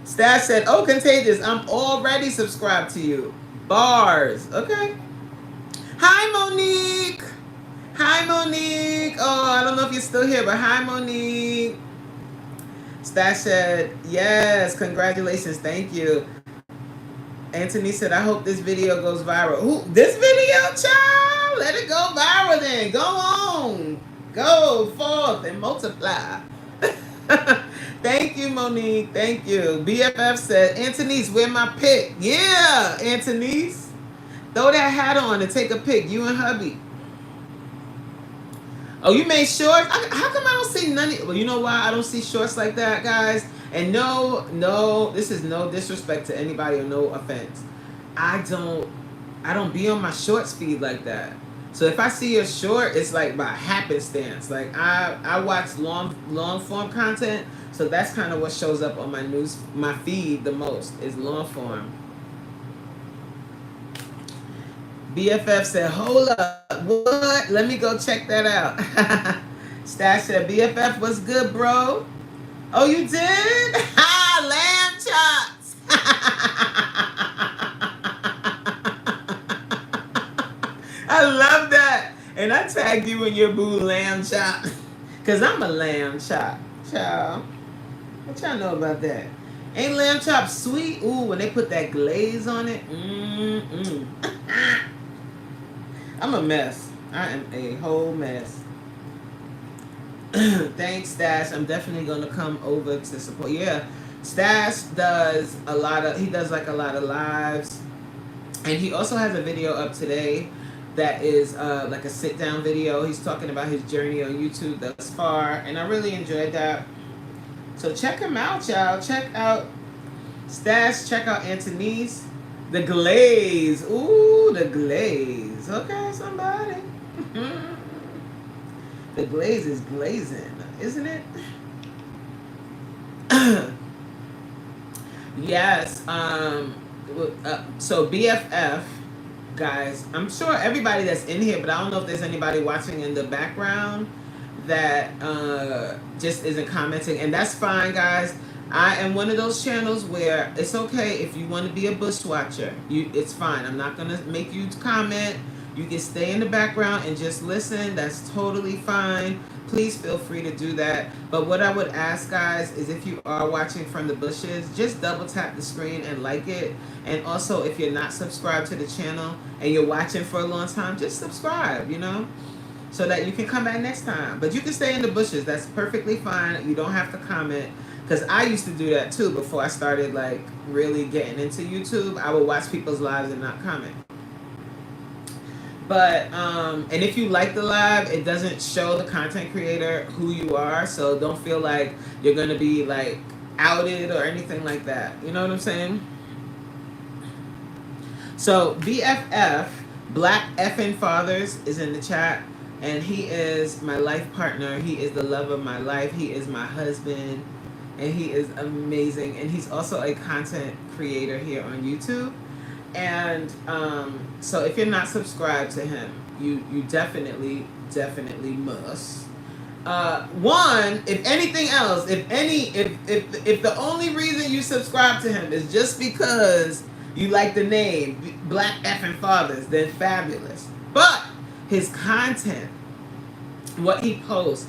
Stash said, oh, Contagious, I'm already subscribed to you. Bars. Okay. Hi, Monique. Hi, Monique. Oh, I don't know if you're still here, but hi, Monique. Stash said, yes, congratulations. Thank you. Anthony said, I hope this video goes viral. Ooh, this video, child? Let it go viral then. Go on. Go forth and multiply. Thank you, Monique. Thank you. BFF said, Anthony's, where my pic? Yeah, Anthony's. Throw that hat on and take a pic. You and hubby. Oh, you made shorts? How come I don't see none of... Well, you know why I don't see shorts like that, guys? And no, this is no disrespect to anybody or no offense. I don't be on my shorts feed like that. So if I see a short, it's like by happenstance. Like I watch long form content, so that's kind of what shows up on my feed the most is long form. BFF said, hold up, what? Let me go check that out. Stash said, BFF, what's good, bro? Oh, you did? Lamb chops. I love that. And I tagged you in your boo lamb chop. Because I'm a lamb chop. Child. What y'all know about that? Ain't lamb chop sweet? Ooh, when they put that glaze on it. I'm a mess. I am a whole mess. Thanks, Stash. I'm definitely gonna come over to support. Yeah, Stash does a lot of lives, and he also has a video up today that is like a sit down video. He's talking about his journey on YouTube thus far, and I really enjoyed that. So check him out, y'all. Check out Stash. Check out Anthony's. The glaze. Ooh, the glaze. Okay, somebody. The glaze is glazing, isn't it? Yes. So BFF, guys, I'm sure everybody that's in here, but I don't know if there's anybody watching in the background that just isn't commenting, and that's fine, guys. I am one of those channels where it's okay if you want to be a bushwatcher. It's fine. I'm not gonna make you comment. You can stay in the background and just listen. That's totally fine. Please feel free to do that. But what I would ask, guys, is if you are watching from the bushes, just double tap the screen and like it. And also, if you're not subscribed to the channel and you're watching for a long time, just subscribe, so that you can come back next time. But you can stay in the bushes. That's perfectly fine. You don't have to comment. Because I used to do that too before I started really getting into YouTube. I would watch people's lives and not comment. But and if you like the live, it doesn't show the content creator who you are, so don't feel like you're gonna be outed or anything like that. You know what I'm saying? So BFF, Black Effin' Fathers, is in the chat, and he is my life partner. He is the love of my life. He is my husband, and he is amazing. And he's also a content creator here on YouTube. And so if you're not subscribed to him, you definitely must. One, if anything else, if the only reason you subscribe to him is just because you like the name Black Effing Fathers, then fabulous. But his content, what he posts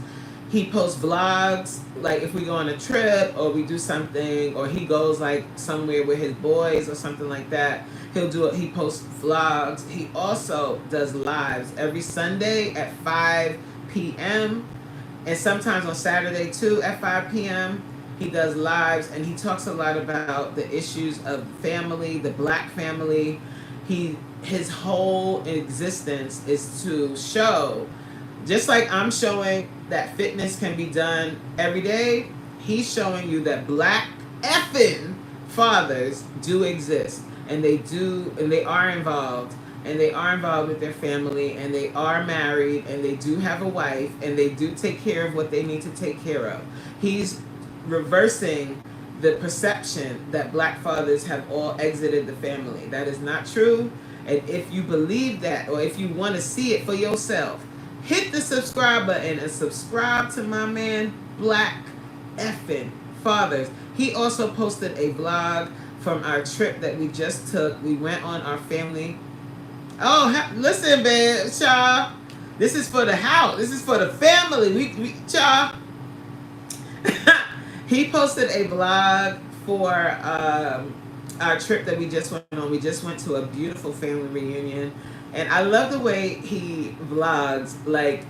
vlogs, like if we go on a trip or we do something, or he goes like somewhere with his boys or something like that, he'll do it. He posts vlogs. He also does lives every Sunday at 5 p.m. and sometimes on Saturday too at 5 p.m. He does lives, and he talks a lot about the issues of family, the Black family. His whole existence is to show, just like I'm showing that fitness can be done every day, he's showing you that Black effing fathers do exist, and they are involved, and they are involved with their family, and they are married, and they do have a wife, and they do take care of what they need to take care of. He's reversing the perception that Black fathers have all exited the family. That is not true. And if you believe that, or if you want to see it for yourself, hit the subscribe button and subscribe to my man Black effing Fathers. He also posted a vlog from our trip that we just took. We went on our family. Oh, listen, babe, child. This is for the house. This is for the family. We child. He posted a vlog for our trip that we just went on. We just went to a beautiful family reunion. And I love the way he vlogs. Like,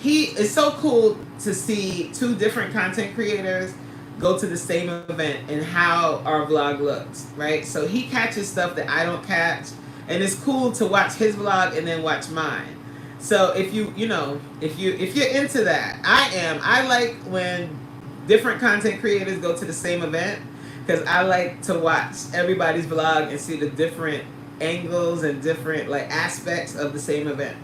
it's so cool to see two different content creators go to the same event and how our vlog looks, right? So he catches stuff that I don't catch. And it's cool to watch his vlog and then watch mine. So if you're into that, I like when different content creators go to the same event, because I like to watch everybody's vlog and see the different angles and different like aspects of the same event.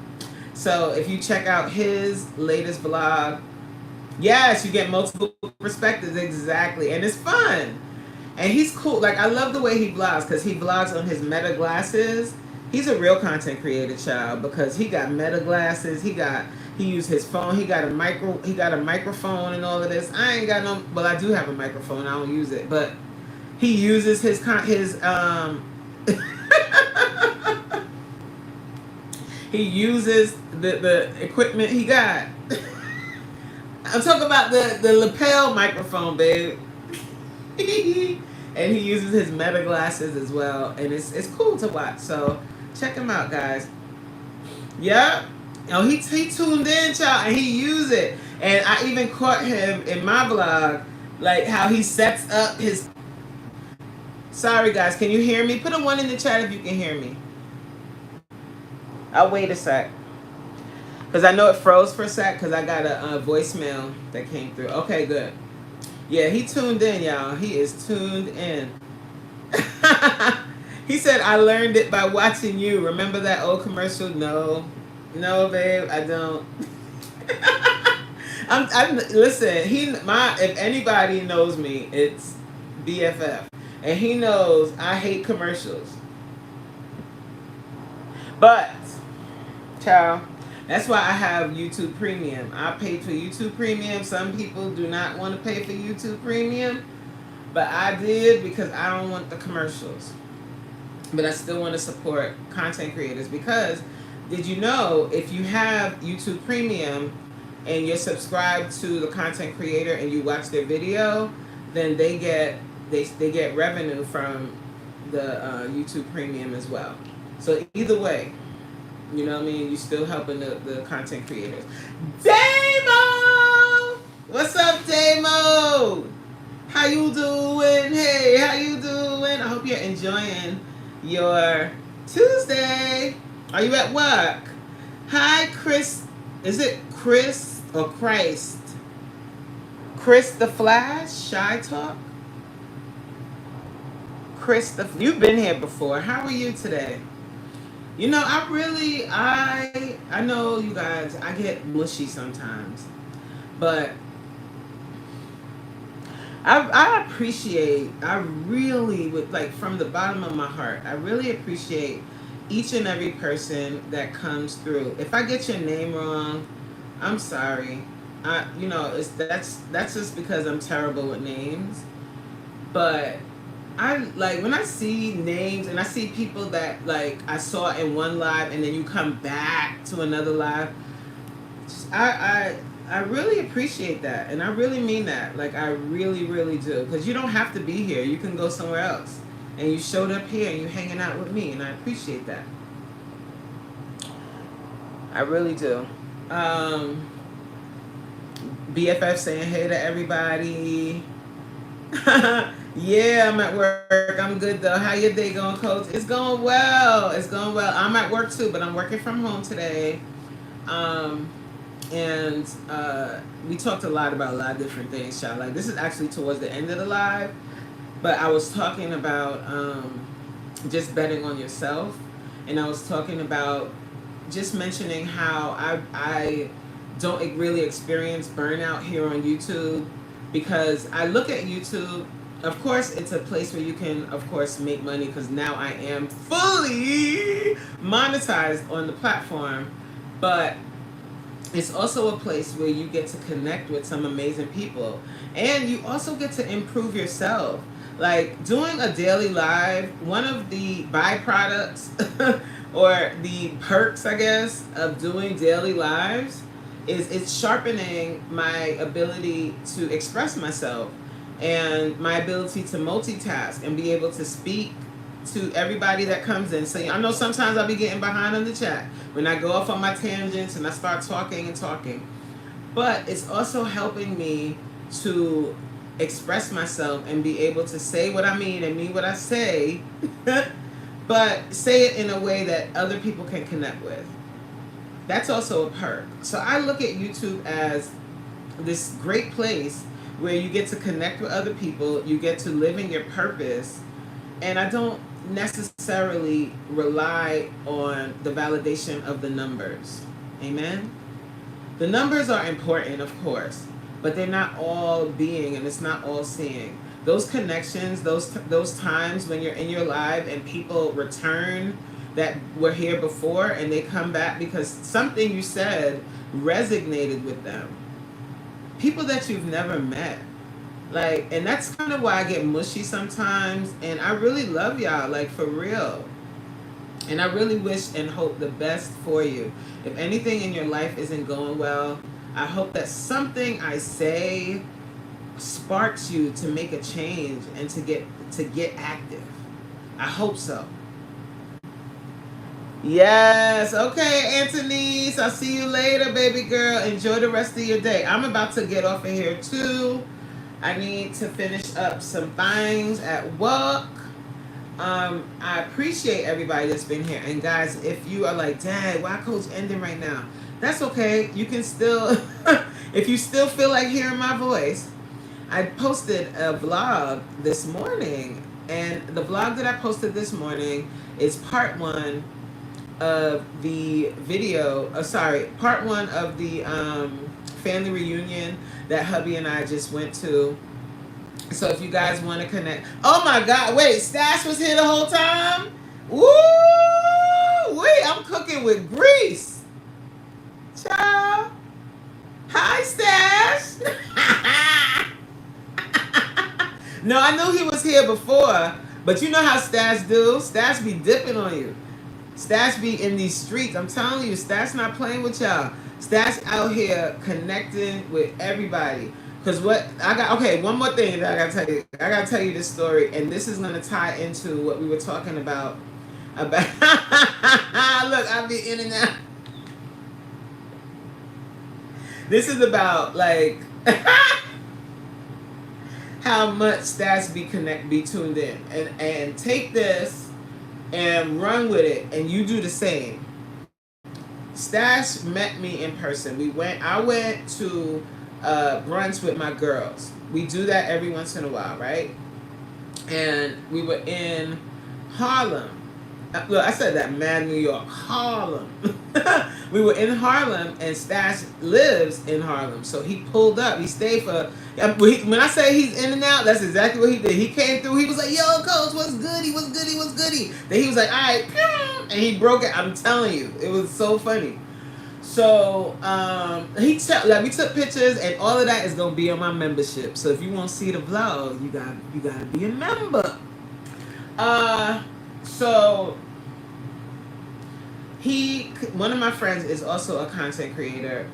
So if you check out his latest vlog, yes, you get multiple perspectives, exactly, and it's fun. And he's cool. Like, I love the way he vlogs, because he vlogs on his Meta glasses. He's a real content creator, child, because he got Meta glasses. He used his phone. He got a microphone and all of this. I ain't got no. Well, I do have a microphone. I don't use it, but he uses his he uses the equipment he got. I'm talking about the lapel microphone, babe. And he uses his Meta glasses as well, and it's cool to watch. So check him out, guys. Yeah. Oh, he tuned in, child, and he used it. And I even caught him in my vlog, like how he sets up his. Sorry, guys, can you hear me? Put a 1 in the chat if you can hear me. I'll wait a sec, because I know it froze for a sec, because I got a voicemail that came through. Okay, good. Yeah, he tuned in, y'all. He is tuned in. He said, I learned it by watching you. Remember that old commercial? No, babe, I don't. Listen, if anybody knows me, it's BFF. And he knows I hate commercials. But, child, that's why I have YouTube Premium. I paid for YouTube Premium. Some people do not want to pay for YouTube Premium, but I did because I don't want the commercials. But I still want to support content creators, because did you know if you have YouTube Premium and you're subscribed to the content creator and you watch their video, then they get revenue from the YouTube Premium as well. So either way, you know what I mean? You still helping the content creators. Damo! What's up, Damo? How you doing? Hey, how you doing? I hope you're enjoying your Tuesday. Are you at work? Hi, Chris. Is it Chris or Christ? Chris the Flash? Shy Talk? Chris you've been here before. How are you today? You know, I know you guys, I get mushy sometimes, but I appreciate, I really would, like, from the bottom of my heart, I really appreciate each and every person that comes through. If I get your name wrong, I'm sorry. It's that's just because I'm terrible with names. But I like when I see names and I see people that like I saw in one live and then you come back to another live. I I really appreciate that, and I really mean that. Like I really really do, because you don't have to be here. You can go somewhere else, and you showed up here and you hanging out with me, and I appreciate that. I really do. Um, BFF saying hey to everybody. Yeah, I'm at work. I'm good though. How your day going, Coach? It's going well. It's going well. I'm at work too, but I'm working from home today. Um, and we talked a lot about a lot of different things, child. Like this is actually towards the end of the live, but I was talking about just betting on yourself, and I was talking about just mentioning how I don't really experience burnout here on YouTube, because I look at YouTube. Of course, it's a place where you can, of course, make money, because now I am fully monetized on the platform, but it's also a place where you get to connect with some amazing people, and you also get to improve yourself. Like doing a daily live, one of the byproducts or the perks, I guess, of doing daily lives is it's sharpening my ability to express myself and my ability to multitask and be able to speak to everybody that comes in. So I know sometimes I'll be getting behind on the chat when I go off on my tangents and I start talking and talking. But it's also helping me to express myself and be able to say what I mean and mean what I say, but say it in a way that other people can connect with. That's also a perk. So I look at YouTube as this great place where you get to connect with other people, you get to live in your purpose, and I don't necessarily rely on the validation of the numbers. Amen. The numbers are important, of course, but they're not all being, and it's not all seeing. Those connections, those times when you're in your live and people return that were here before and they come back because something you said resonated with them. People that you've never met. Like, and that's kind of why I get mushy sometimes. And I really love y'all, like for real. And I really wish and hope the best for you. If anything in your life isn't going well, I hope that something I say sparks you to make a change and to get active. I hope so. Yes. Okay, Anthony. I'll see you later, baby girl. Enjoy the rest of your day. I'm about to get off of here too. I need to finish up some things at work. I appreciate everybody that's been here. And guys, if you are like, Dad, why Coach ending right now? That's okay. You can still, if you still feel like hearing my voice, I posted a vlog this morning. And the vlog that I posted this morning is part one of the video, part one of the family reunion that hubby and I just went to. So if you guys want to connect, oh my God, wait, Stash was here the whole time? Woo! Wait, I'm cooking with grease. Ciao. Hi, Stash. No, I knew he was here before, but you know how Stash do. Stash be dipping on you. Stash be in these streets. I'm telling you, Stash not playing with y'all. Stash out here connecting with everybody. Cause what I got, okay, one more thing that I gotta tell you. I gotta tell you this story, and this is gonna tie into what we were talking about. Look, I'll be in and out. This is about like how much Stash be tuned in, and take this and run with it, and you do the same. Stash met me in person. I went to brunch with my girls. We do that every once in a while, right? And we were in Harlem, Look, I said that, mad New York, Harlem. We were in Harlem, and Stash lives in Harlem, so he pulled up. He stayed for. When I say he's in and out, that's exactly what he did. He came through. He was like, "Yo, coach, what's goody? What's goody? What's goody?" Then he was like, "All right," and he broke it. I'm telling you, it was so funny. So we took pictures, and all of that is gonna be on my membership. So if you want to see the vlog, you gotta be a member. So one of my friends is also a content creator,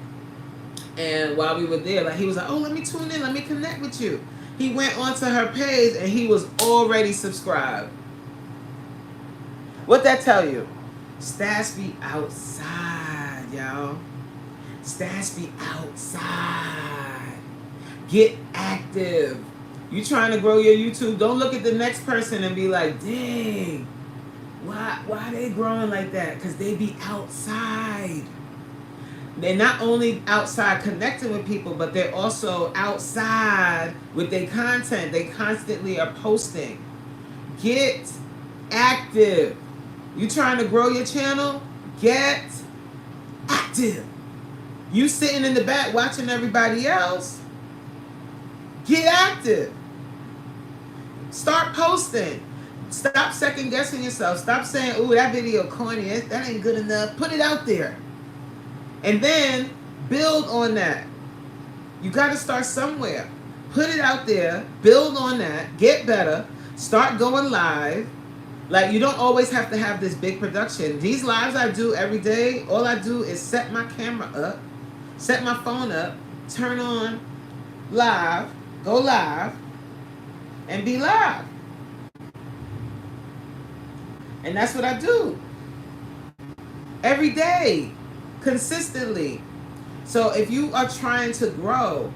and while we were there, like, he was like, "Oh, let me tune in, let me connect with you." He went onto her page, and he was already subscribed. What that tell you? Stash be outside, y'all. Stash be outside. Get active. You trying to grow your YouTube? Don't look at the next person and be like, "Dang, why they growing like that?" Because they be outside. They're not only outside connecting with people, but they're also outside with their content. They constantly are posting. Get active. You trying to grow your channel? Get active. You sitting in the back watching everybody else? Get active. Start posting. Stop second guessing yourself. Stop saying, "Ooh, that video corny. That ain't good enough." Put it out there. And then build on that. You got to start somewhere. Put it out there. Build on that. Get better. Start going live. Like, you don't always have to have this big production. These lives I do every day, all I do is set my camera up, set my phone up, turn on live, go live, and be live. And that's what I do. Every day. Consistently. So if you are trying to grow,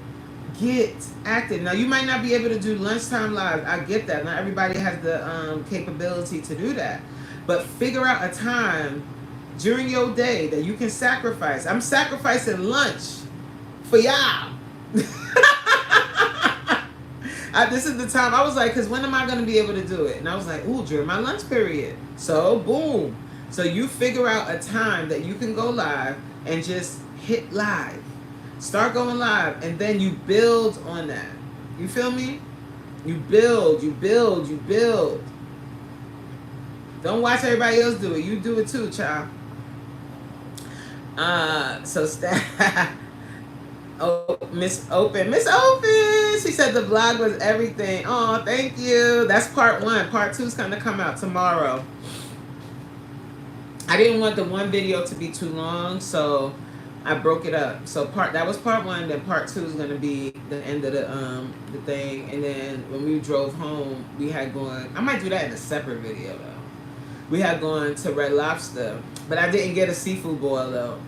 get active. Now, you might not be able to do lunchtime live. I get that. Not everybody has the capability to do that. But figure out a time during your day that you can sacrifice. I'm sacrificing lunch for y'all. This is the time. I was like, because when am I going to be able to do it? And I was like, ooh, during my lunch period. So, boom. So you figure out a time that you can go live and just hit live. Start going live, and then you build on that. You feel me? You build, you build, you build. Don't watch everybody else do it. You do it too, child. Miss Open. She said the vlog was everything. Oh, thank you. That's part 1. Part 2's gonna come out tomorrow. I didn't want the one video to be too long, so I broke it up. So that was part 1. Then part 2 is gonna be the end of the thing. And then when we drove home, we had gone. I might do that in a separate video though. We had gone to Red Lobster, but I didn't get a seafood boil though.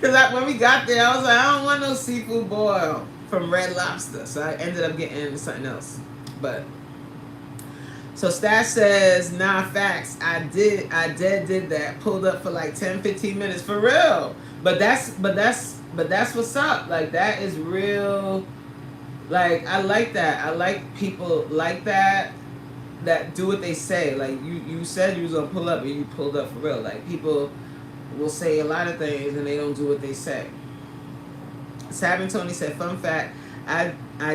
Because when we got there, I was like, I don't want no seafood boil from Red Lobster. So I ended up getting something else. But so Stash says, nah, facts. I did that. Pulled up for like 10, 15 minutes for real. But that's what's up. Like, that is real. Like, I like that. I like people like that do what they say. Like, you said you was gonna pull up and you pulled up for real. Like, people will say a lot of things and they don't do what they say. Sab and Tony said, fun fact, I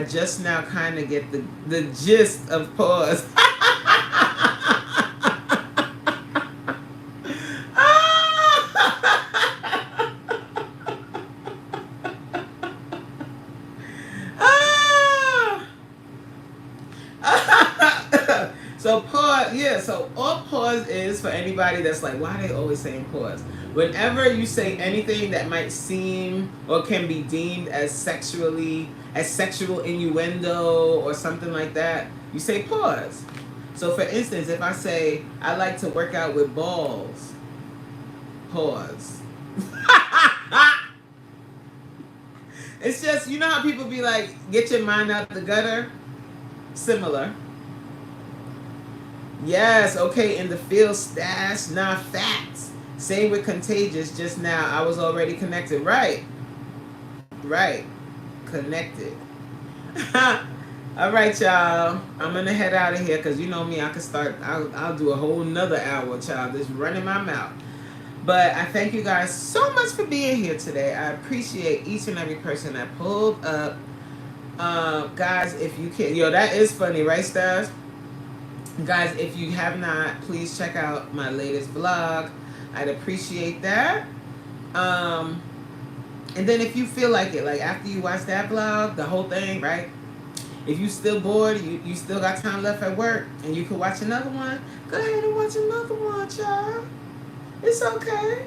just now kind of get the gist of pause. So pause, yeah, so all pause is, for anybody that's like, why are they always saying pause? Whenever you say anything that might seem or can be deemed as sexual innuendo or something like that, you say pause. So for instance, if I say, I like to work out with balls, pause. It's just, you know how people be like, get your mind out the gutter? Similar. Yes, okay, in the field, Stash, not facts. Same with Contagious just now. I was already connected. Right. Connected. All right, y'all. I'm gonna head out of here because you know me. I could start. I'll do a whole nother hour, child. Just running my mouth. But I thank you guys so much for being here today. I appreciate each and every person that pulled up. Guys, if you can, that is funny, right, Stars? Guys, if you have not, please check out my latest vlog. I'd appreciate that. And then if you feel like it, like after you watch that vlog, the whole thing, right? If you still bored, you still got time left at work, and you could watch another one, go ahead and watch another one, child. It's okay.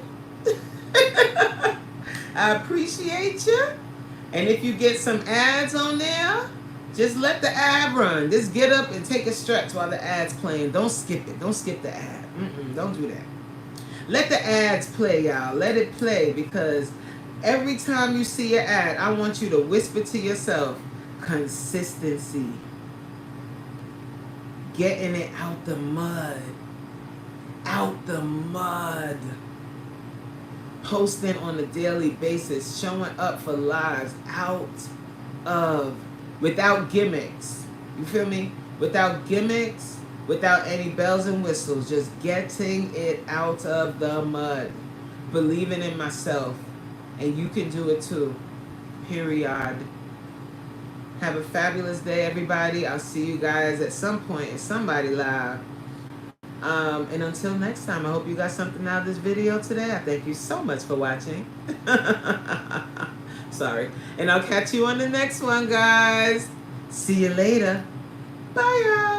I appreciate you. And if you get some ads on there, just let the ad run. Just get up and take a stretch while the ad's playing. Don't skip it. Don't skip the ad. Don't do that. Let the ads play, y'all. Let it play, because every time you see an ad, I want you to whisper to yourself, consistency. Getting it out the mud. Out the mud. Posting on a daily basis. Showing up for lives without gimmicks. You feel me? Without gimmicks. Without any bells and whistles. Just getting it out of the mud. Believing in myself. And you can do it too. Period. Have a fabulous day, everybody. I'll see you guys at some point in somebody live. And until next time, I hope you got something out of this video today. I thank you so much for watching. Sorry. And I'll catch you on the next one, guys. See you later. Bye, y'all.